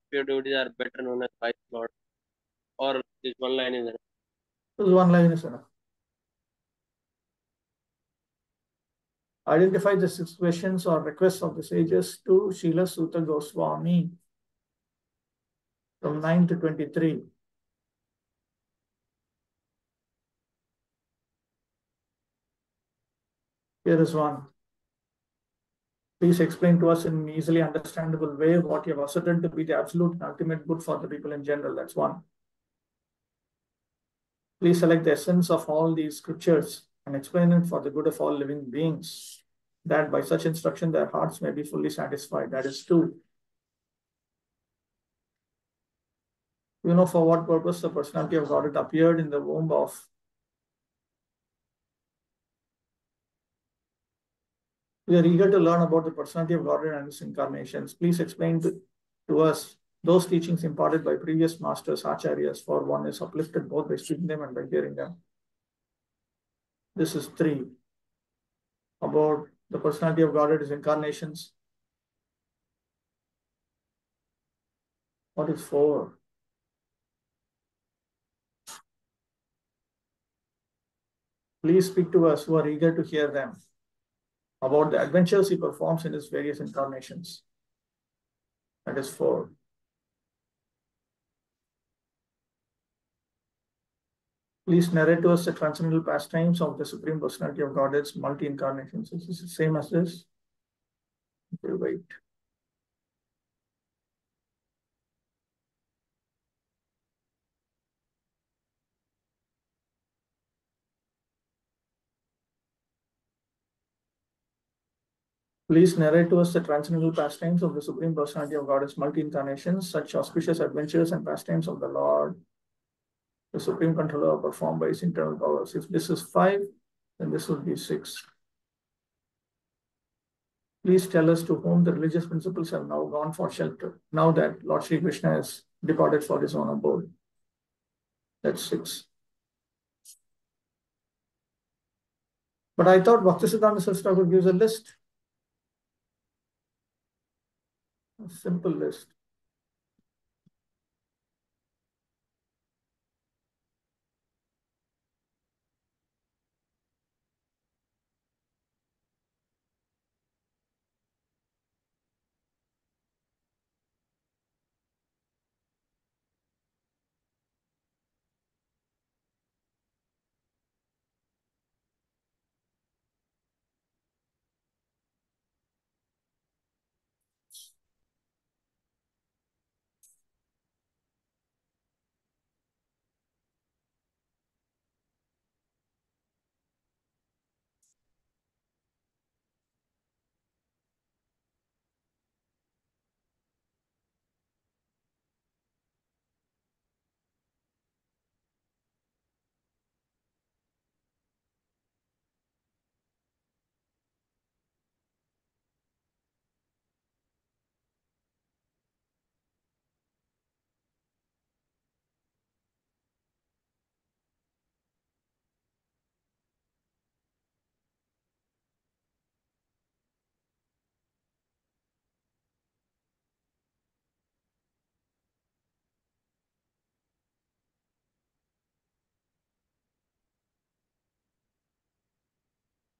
Pure devotees are better known as Vice Lord, or this one line is enough? This one line is enough. Identify the 6 questions or requests of the sages to Srila Sutta Goswami from 9 to 23. Here is one. Please explain to us in an easily understandable way what you have ascertained to be the absolute and ultimate good for the people in general. That's one. Please select the essence of all these scriptures and explain it for the good of all living beings, that by such instruction their hearts may be fully satisfied. That is two. You know for what purpose the personality of God appeared in the womb of. We are eager to learn about the personality of God and its incarnations. Please explain to us those teachings imparted by previous masters, acharyas, for one is uplifted both by speaking them and by hearing them. This is three. About the personality of God and its incarnations. What is four? Please speak to us who are eager to hear them about the adventures he performs in his various incarnations. That is four. Please narrate to us the transcendental pastimes of the Supreme Personality of Godhead's multi-incarnations. Is this the same as this? Okay, wait. Please narrate to us the transcendental pastimes of the Supreme Personality of Godhead's multi-incarnations, such auspicious adventures and pastimes of the Lord, the Supreme Controller, performed by his internal powers. If this is five, then this would be six. Please tell us to whom the religious principles have now gone for shelter, now that Lord Sri Krishna has departed for his own abode. That's six. But I thought Bhaktisiddhanta Saraswati Thakur gives a list. A simple list.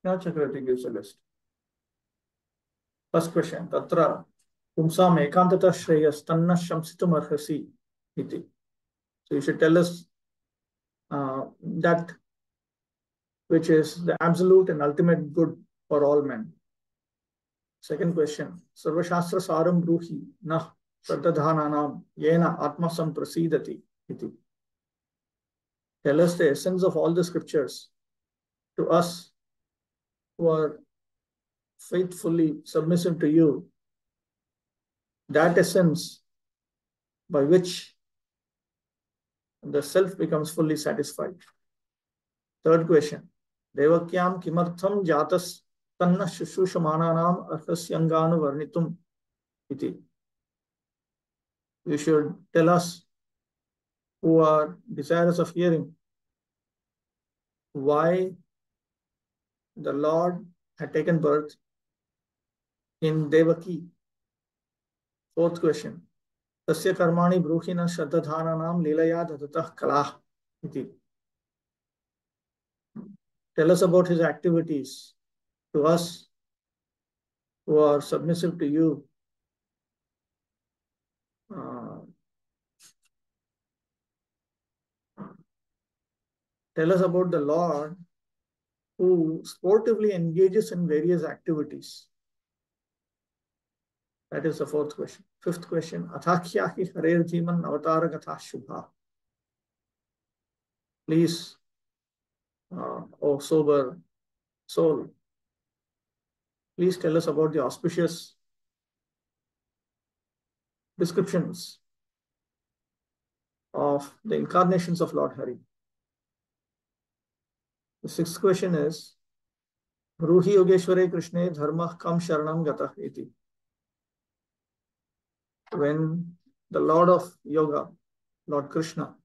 Now Chakravarti gives a list. First question, Tatra Pumsam Ekantata Shreyas Tanna Shamsitum Arhasi iti. So you should tell us that which is the absolute and ultimate good for all men. Second question, Sarvashastra Saram Bruhi Nah Sadadhananam Yena Atma Samprasidati iti. Tell us the essence of all the scriptures to us who are faithfully submissive to you, that essence by which the self becomes fully satisfied. Third question, Devakyam Kimartham Jatas Tanna Shushushamananam Arhasyanganu Varnitum iti. You should tell us who are desirous of hearing why the Lord had taken birth in Devaki. Fourth question, Tasya Karmani Bruhina Shraddhadhananam Lilaya Datatah Kalah iti. Tell us about his activities to us who are submissive to you. Tell us about the Lord who sportively engages in various activities. That is the fourth question. Fifth question. Athakya hi harer jiman avatara gatha shubha. Please, O sober soul, please tell us about the auspicious descriptions of the incarnations of Lord Hari. The sixth question is, Ruhi Yogeshware Krishne Dharma Kam Sharanam Gata iti. When the Lord of Yoga, Lord Krishna,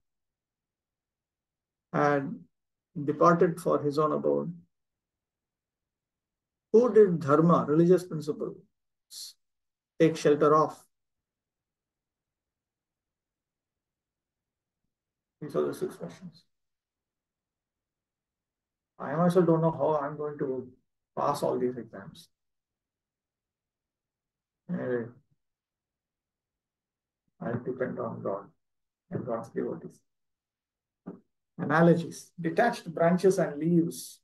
had departed for his own abode, who did Dharma, religious principles, take shelter of? These are the six questions. I myself don't know how I'm going to pass all these exams. Anyway, I'll depend on God and God's devotees. Analogies. Detached branches and leaves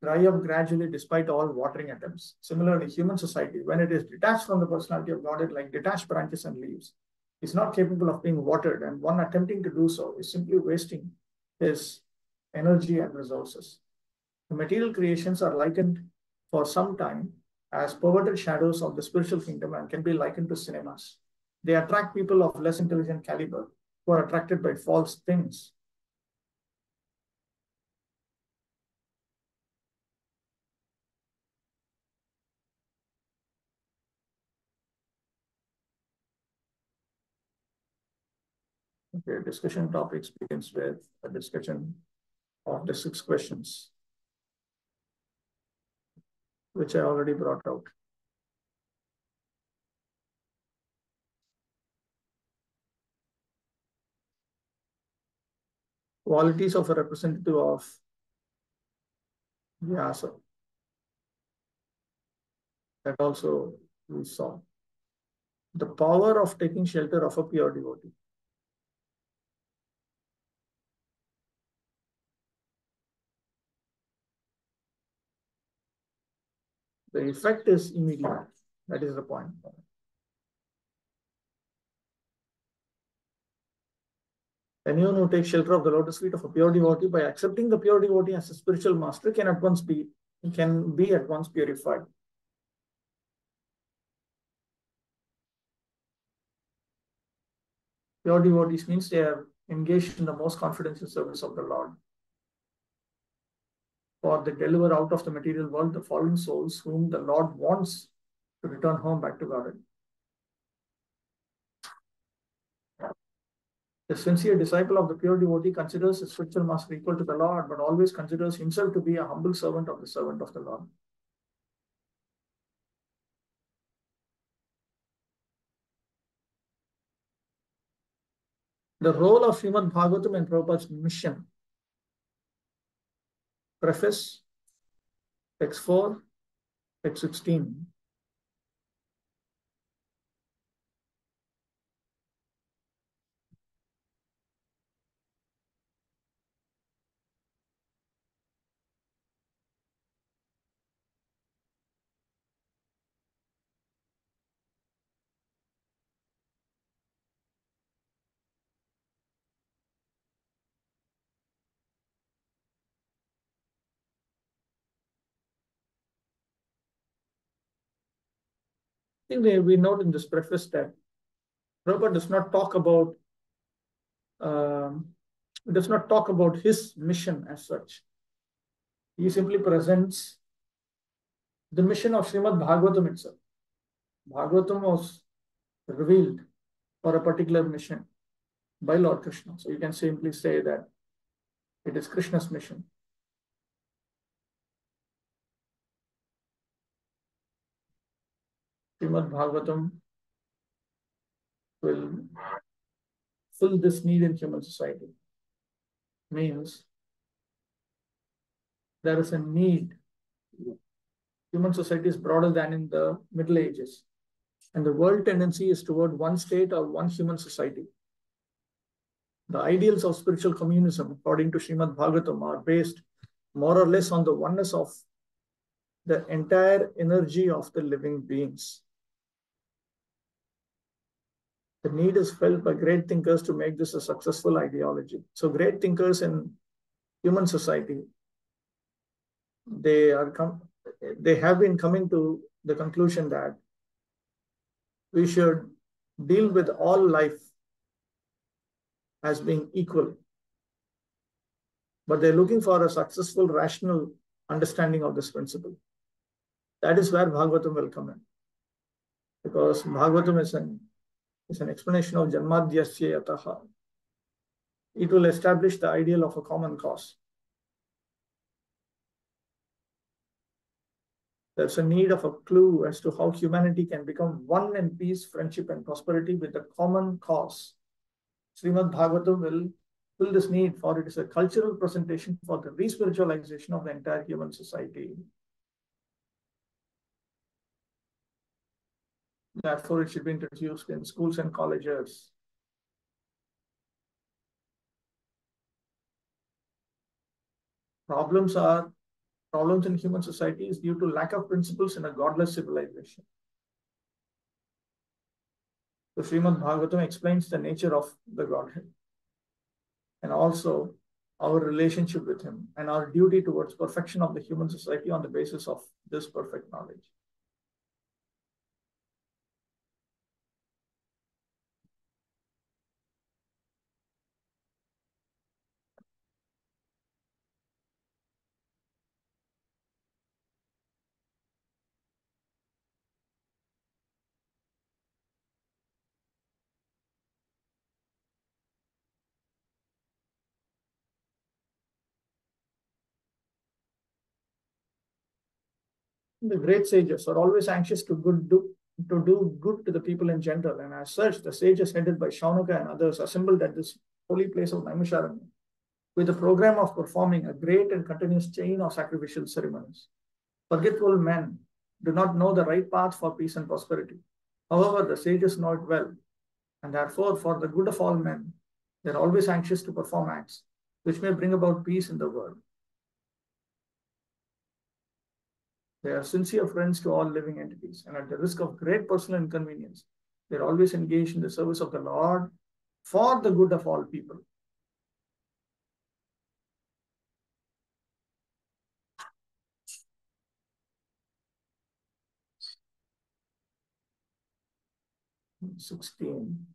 dry up gradually despite all watering attempts. Similarly, human society, when it is detached from the personality of God, like detached branches and leaves, is not capable of being watered, and one attempting to do so is simply wasting his energy and resources. The material creations are likened for some time as perverted shadows of the spiritual kingdom and can be likened to cinemas. They attract people of less intelligent caliber who are attracted by false things. Okay, discussion topics begins with a discussion of the 6 questions, which I already brought out. Qualities of a representative of Vyasa. That also we saw. The power of taking shelter of a pure devotee. The effect is immediate. That is the point. Anyone who takes shelter of the lotus feet of a pure devotee by accepting the pure devotee as a spiritual master can be at once purified. Pure devotees means they are engaged in the most confidential service of the Lord. For they deliver out of the material world the fallen souls whom the Lord wants to return home back to God. The sincere disciple of the pure devotee considers his spiritual master equal to the Lord, but always considers himself to be a humble servant of the Lord. The role of Srimad Bhagavatam in Prabhupada's mission. Preface, text 4, text 16. I think we note in this preface that Prabhupada does not talk about his mission as such. He simply presents the mission of Srimad Bhagavatam itself. Bhagavatam was revealed for a particular mission by Lord Krishna. So you can simply say that it is Krishna's mission. Srimad Bhagavatam will fill this need in human society. Means there is a need. Human society is broader than in the Middle Ages. And the world tendency is toward one state or one human society. The ideals of spiritual communism, according to Srimad Bhagavatam, are based more or less on the oneness of the entire energy of the living beings. The need is felt by great thinkers to make this a successful ideology. So great thinkers in human society, they have been coming to the conclusion that we should deal with all life as being equal. But they're looking for a successful, rational understanding of this principle. That is where Bhagavatam will come in. Because Bhagavatam is an explanation of Janmadhyasya Yataha. It will establish the ideal of a common cause. There's a need of a clue as to how humanity can become one in peace, friendship, and prosperity with a common cause. Srimad Bhagavatam will fill this need, for it is a cultural presentation for the re-spiritualization of the entire human society. Therefore, it should be introduced in schools and colleges. Problems in human society is due to lack of principles in a godless civilization. So Srimad Bhagavatam explains the nature of the Godhead and also our relationship with Him and our duty towards perfection of the human society on the basis of this perfect knowledge. The great sages are always anxious to do good to the people in general, and as such, the sages headed by Shaunaka and others assembled at this holy place of Naimisharanya with the program of performing a great and continuous chain of sacrificial ceremonies. Forgetful men do not know the right path for peace and prosperity. However, the sages know it well, and therefore, for the good of all men, they are always anxious to perform acts which may bring about peace in the world. They are sincere friends to all living entities, and at the risk of great personal inconvenience, they are always engaged in the service of the Lord for the good of all people. (16)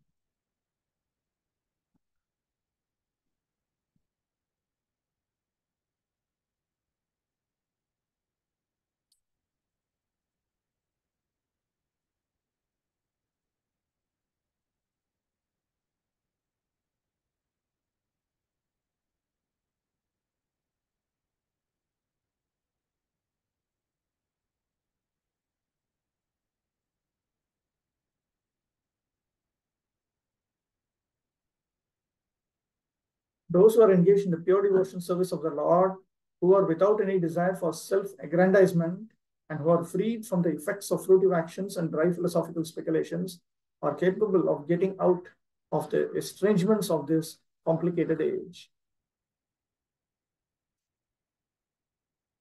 Those who are engaged in the pure devotion service of the Lord, who are without any desire for self-aggrandizement, and who are freed from the effects of fruitive actions and dry philosophical speculations, are capable of getting out of the estrangements of this complicated age.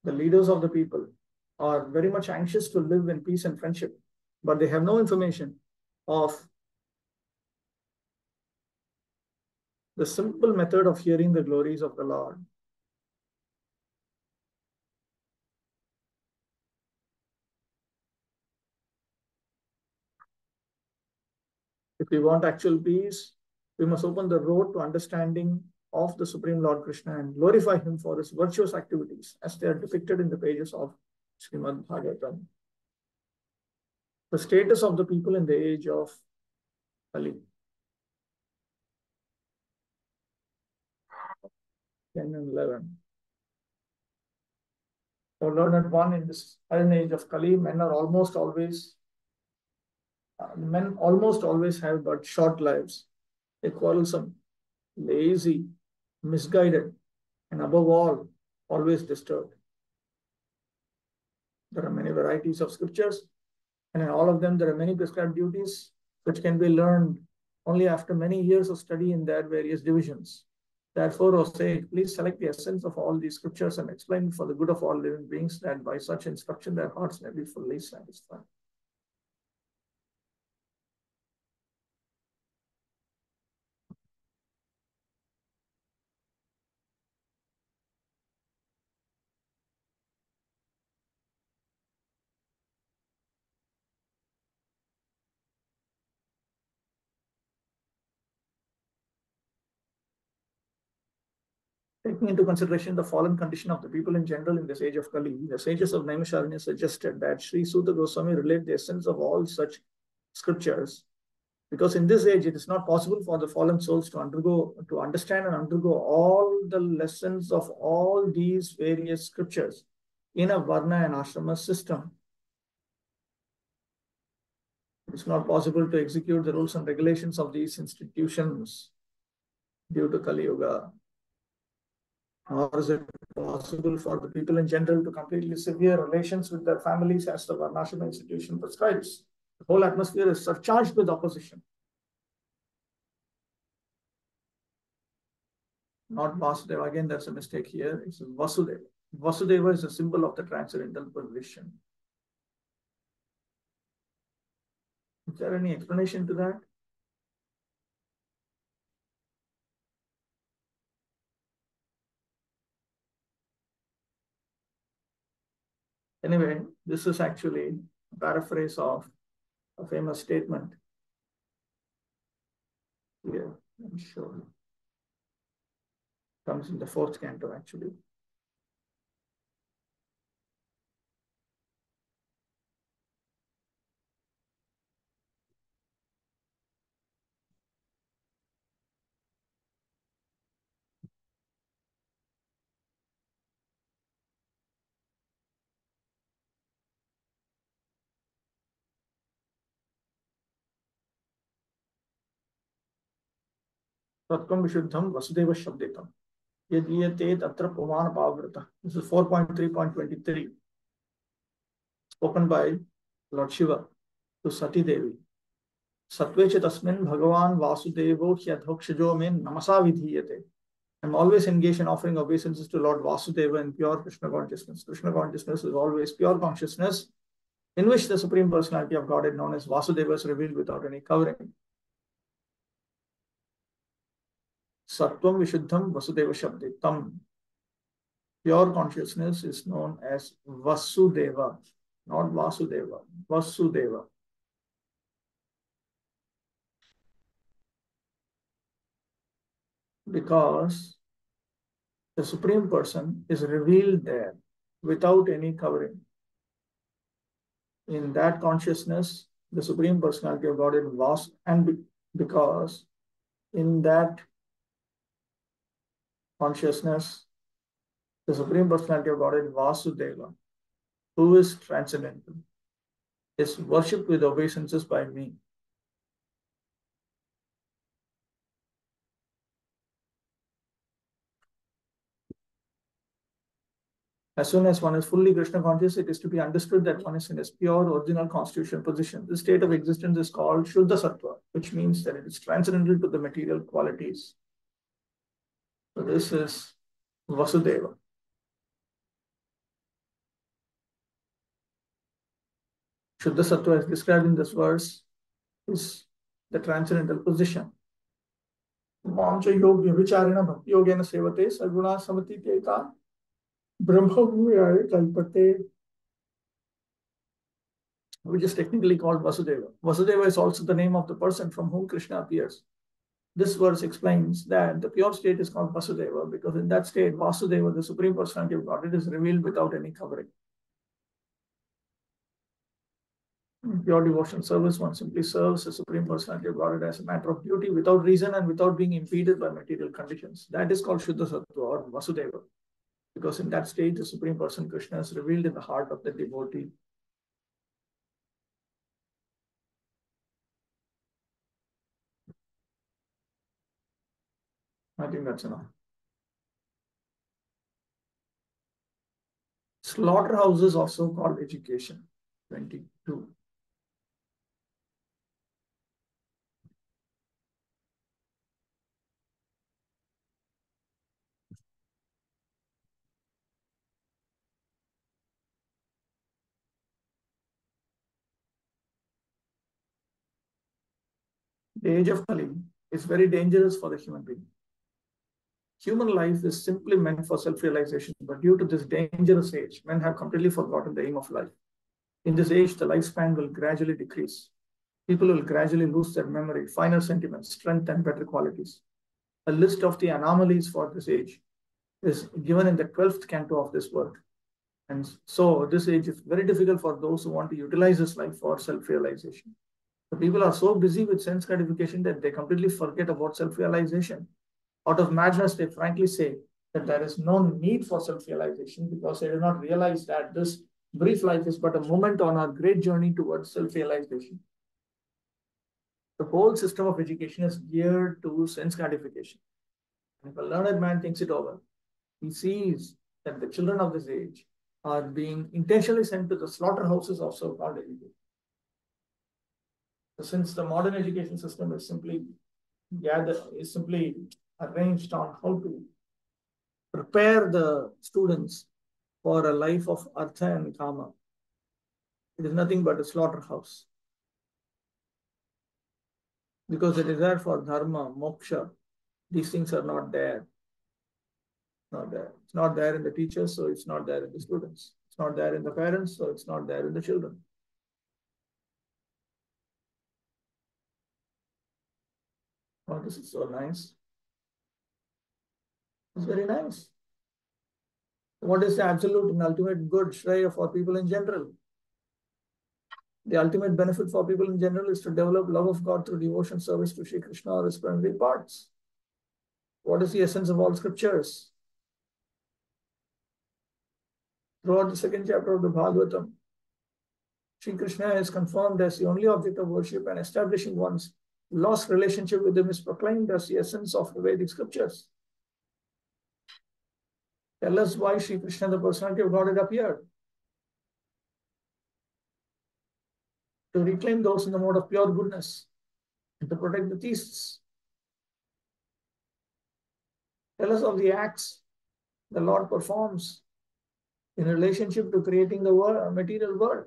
The leaders of the people are very much anxious to live in peace and friendship, but they have no information of the simple method of hearing the glories of the Lord. If we want actual peace, we must open the road to understanding of the Supreme Lord Krishna and glorify Him for His virtuous activities as they are depicted in the pages of Srimad Bhagavatam. The status of the people in the age of Kali. 10 and 11. For learned one, in this iron age of Kali, men almost always have but short lives. They're quarrelsome, lazy, misguided, and above all, always disturbed. There are many varieties of scriptures, and in all of them, there are many prescribed duties which can be learned only after many years of study in their various divisions. Therefore, O sage, please select the essence of all these scriptures and explain for the good of all living beings, that by such instruction their hearts may be fully satisfied. Taking into consideration the fallen condition of the people in general in this age of Kali, the sages of Naimisharanya suggested that Sri Sutta Goswami relate the essence of all such scriptures, because in this age it is not possible for the fallen souls to understand and undergo all the lessons of all these various scriptures in a Varna and Ashrama system. It's not possible to execute the rules and regulations of these institutions due to Kali Yuga. Nor is it possible for the people in general to completely sever relations with their families as the Varnashram institution prescribes. The whole atmosphere is surcharged with opposition. Not Vasudeva. Again, that's a mistake here. It's Vasudeva. Vasudeva is a symbol of the transcendental position. Is there any explanation to that? Anyway, this is actually a paraphrase of a famous statement. Here, I'm sure. Comes in the 4th canto, actually. Tatvam Vishuddham Vasudeva Shabditam. Yadiyate Tatra Pumana Pavrata. This is 4.3.23. Spoken by Lord Shiva to Sati Devi. Satvecha Tasmin Bhagavan Vasudevo Hyadhokshajo Min Namasa Vidhiyate. I'm always engaged in offering obeisances to Lord Vasudeva in pure Krishna consciousness. Krishna consciousness is always pure consciousness, in which the Supreme Personality of Godhead known as Vasudeva is revealed without any covering. Sattvam Vishuddham Vasudeva Shabditam. Pure consciousness is known as Vasudeva, not Vasudeva, Vasudeva. Because the Supreme Person is revealed there without any covering. In that consciousness, the Supreme Personality of Godhead was, and because in that consciousness, the Supreme Personality of Godhead Vasudeva, who is transcendental, is worshipped with obeisances by me. As soon as one is fully Krishna conscious, it is to be understood that one is in its pure original constitutional position. This state of existence is called Shuddha Sattva, which means that it is transcendental to the material qualities. So this is Vasudeva. Shuddha Sattva, as described in this verse, is the transcendental position. Mamcha Yoga Vicharina Bhakti Yogena Sevate Saguna Samati Teka Brahma Bhuyare Kalpate, which is technically called Vasudeva. Vasudeva is also the name of the person from whom Krishna appears. This verse explains that the pure state is called Vasudeva because in that state, Vasudeva, the Supreme Personality of Godhead, is revealed without any covering. In pure devotion service, one simply serves the Supreme Personality of Godhead as a matter of duty, without reason and without being impeded by material conditions. That is called Shuddha Sattva or Vasudeva. Because in that state, the Supreme Person Krishna is revealed in the heart of the devotee. I think that's enough. Slaughterhouses of so-called education, 22. The age of Kali is very dangerous for the human being. Human life is simply meant for self-realization, but due to this dangerous age, men have completely forgotten the aim of life. In this age, the lifespan will gradually decrease. People will gradually lose their memory, finer sentiments, strength, and better qualities. A list of the anomalies for this age is given in the 12th canto of this work. And so this age is very difficult for those who want to utilize this life for self-realization. The people are so busy with sense gratification that they completely forget about self-realization. Out of madness, they frankly say that there is no need for self-realization because they do not realize that this brief life is but a moment on our great journey towards self-realization. The whole system of education is geared to sense gratification. And if a learned man thinks it over, he sees that the children of this age are being intentionally sent to the slaughterhouses of so-called education. So since the modern education system is simply arranged on how to prepare the students for a life of artha and kama, it is nothing but a slaughterhouse. Because the desire for dharma, moksha, these things are not there. Not there. It's not there in the teachers, so it's not there in the students. It's not there in the parents, so it's not there in the children. Oh, this is so nice. It's very nice. What is the absolute and ultimate good, Shreya, for people in general? The ultimate benefit for people in general is to develop love of God through devotion service to Sri Krishna or his primary parts. What is the essence of all scriptures? Throughout the second chapter of the Bhagavatam, Sri Krishna is confirmed as the only object of worship, and establishing one's lost relationship with him is proclaimed as the essence of the Vedic scriptures. Tell us why Sri Krishna, the personality of God, had appeared. To reclaim those in the mode of pure goodness and to protect the theists. Tell us of the acts the Lord performs in relationship to creating the material world.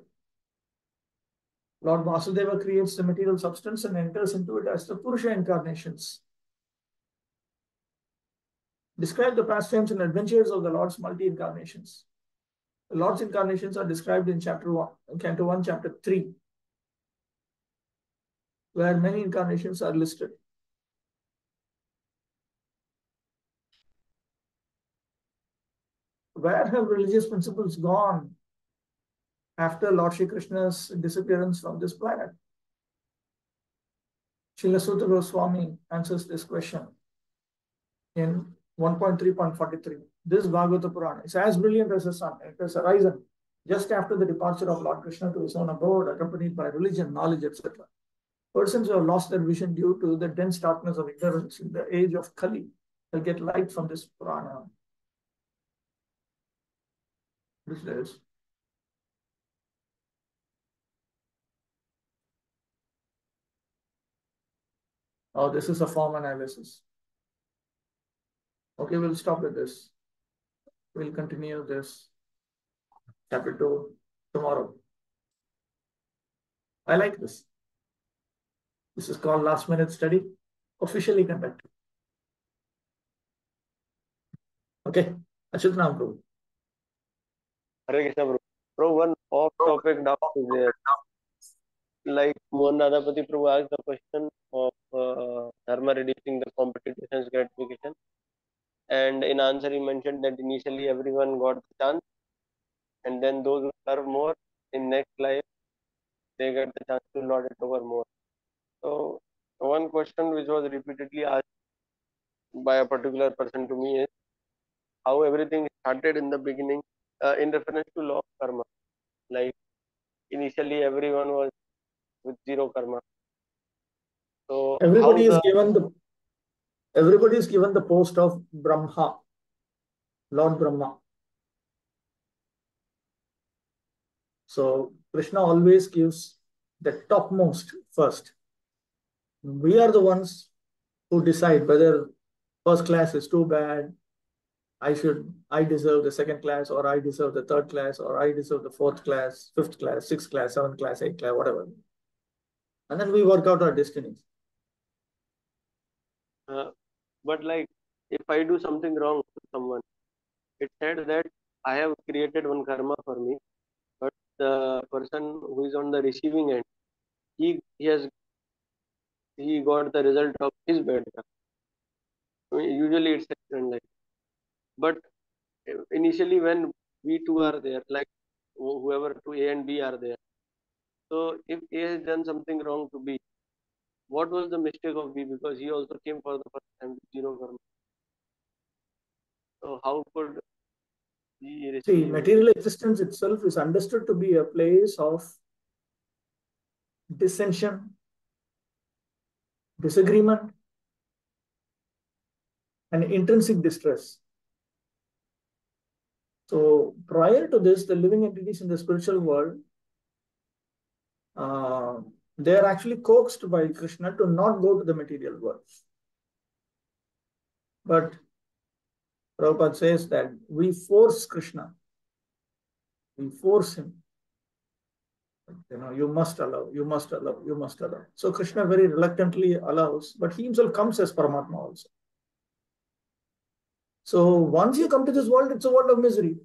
Lord Vasudeva creates the material substance and enters into it as the Purusha incarnations. Describe the pastimes and adventures of the Lord's multi-incarnations. The Lord's incarnations are described in Canto 1, Chapter 3, where many incarnations are listed. Where have religious principles gone after Lord Shri Krishna's disappearance from this planet? Srila Sutta Goswami answers this question in 1.3.43. This Bhagavata Purana is as brilliant as the sun. It has arisen just after the departure of Lord Krishna to his own abode, accompanied by religion, knowledge, etc. Persons who have lost their vision due to the dense darkness of ignorance in the age of Kali will get light from this Purana. This is. Oh, this is a form analysis. Okay, we'll stop with this. We'll continue this chapter 2 tomorrow. I like this. This is called last minute study, officially conducted. Okay, Achyutanam Prabhu. Hare Krishna, Prabhu. Prabhu, one off-topic doubt is there. Like Mohan Radhapati Prabhu asked the question of dharma reducing the competitive sense gratification. And in answer, he mentioned that initially everyone got the chance, and then those who serve more in next life, they get the chance to lord it over more. So, one question which was repeatedly asked by a particular person to me is how everything started in the beginning in reference to law of karma. Like initially, everyone was with zero karma. So, Everybody is given the post of Brahma, Lord Brahma. So Krishna always gives the topmost first. We are the ones who decide whether first class is too bad, I deserve the second class, or I deserve the third class, or I deserve the fourth class, fifth class, sixth class, seventh class, eighth class, whatever. And then we work out our destinies. But like if I do something wrong to someone, it said that I have created one karma for me, but the person who is on the receiving end, he got the result of his bad karma. I mean, usually it's like But initially when we two are there, like whoever two A and B are there, so if A has done something wrong to B, what was the mistake of B? Because he also came for the first time with zero karma. So how could he receive? See, material existence itself is understood to be a place of dissension, disagreement, and intrinsic distress. So prior to this, the living entities in the spiritual world, they are actually coaxed by Krishna to not go to the material world. But Prabhupada says that we force Krishna, we force him. You must allow, you must allow, you must allow. So Krishna very reluctantly allows, but he himself comes as Paramatma also. So once you come to this world, it's a world of misery.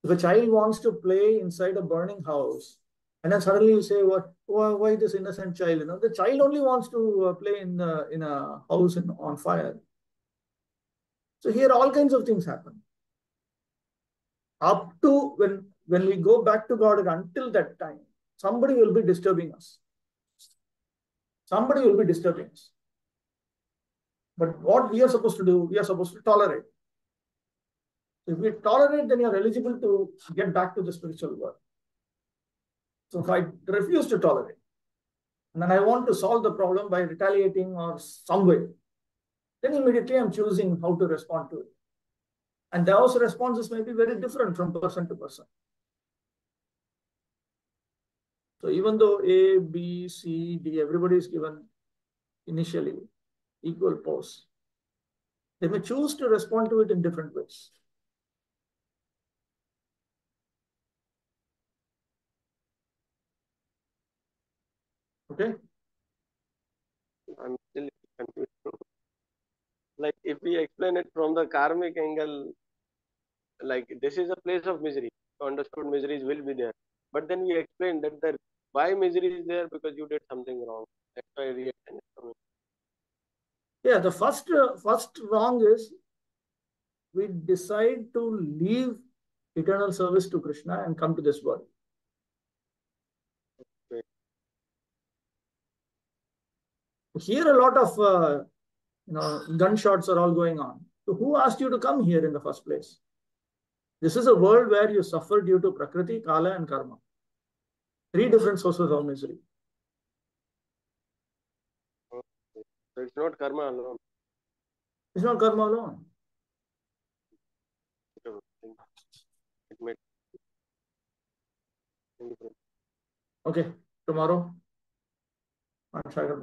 If a child wants to play inside a burning house, and then suddenly you say, "What? Why this innocent child?" The child only wants to play in a house on fire. So here, all kinds of things happen. Up to when we go back to God, until that time, somebody will be disturbing us. Somebody will be disturbing us. But what we are supposed to do, we are supposed to tolerate. If we tolerate, then you are eligible to get back to the spiritual world. So if I refuse to tolerate, and then I want to solve the problem by retaliating or some way, then immediately I'm choosing how to respond to it. And those responses may be very different from person to person. So even though A, B, C, D, everybody is given initially equal pose, they may choose to respond to it in different ways. Okay? I'm still confused. Like if we explain it from the karmic angle, like this is a place of misery. Understood miseries will be there. But then we explain that why misery is there because you did something wrong. That's why reaction is coming. Yeah, the first wrong is we decide to leave eternal service to Krishna and come to this world. Okay. Here a lot of gunshots are all going on. So who asked you to come here in the first place? This is a world where you suffer due to Prakriti, Kala, and Karma. 3 different sources of misery. Okay. So it's not karma alone. It's not karma alone. It made Okay, tomorrow. Vaishnav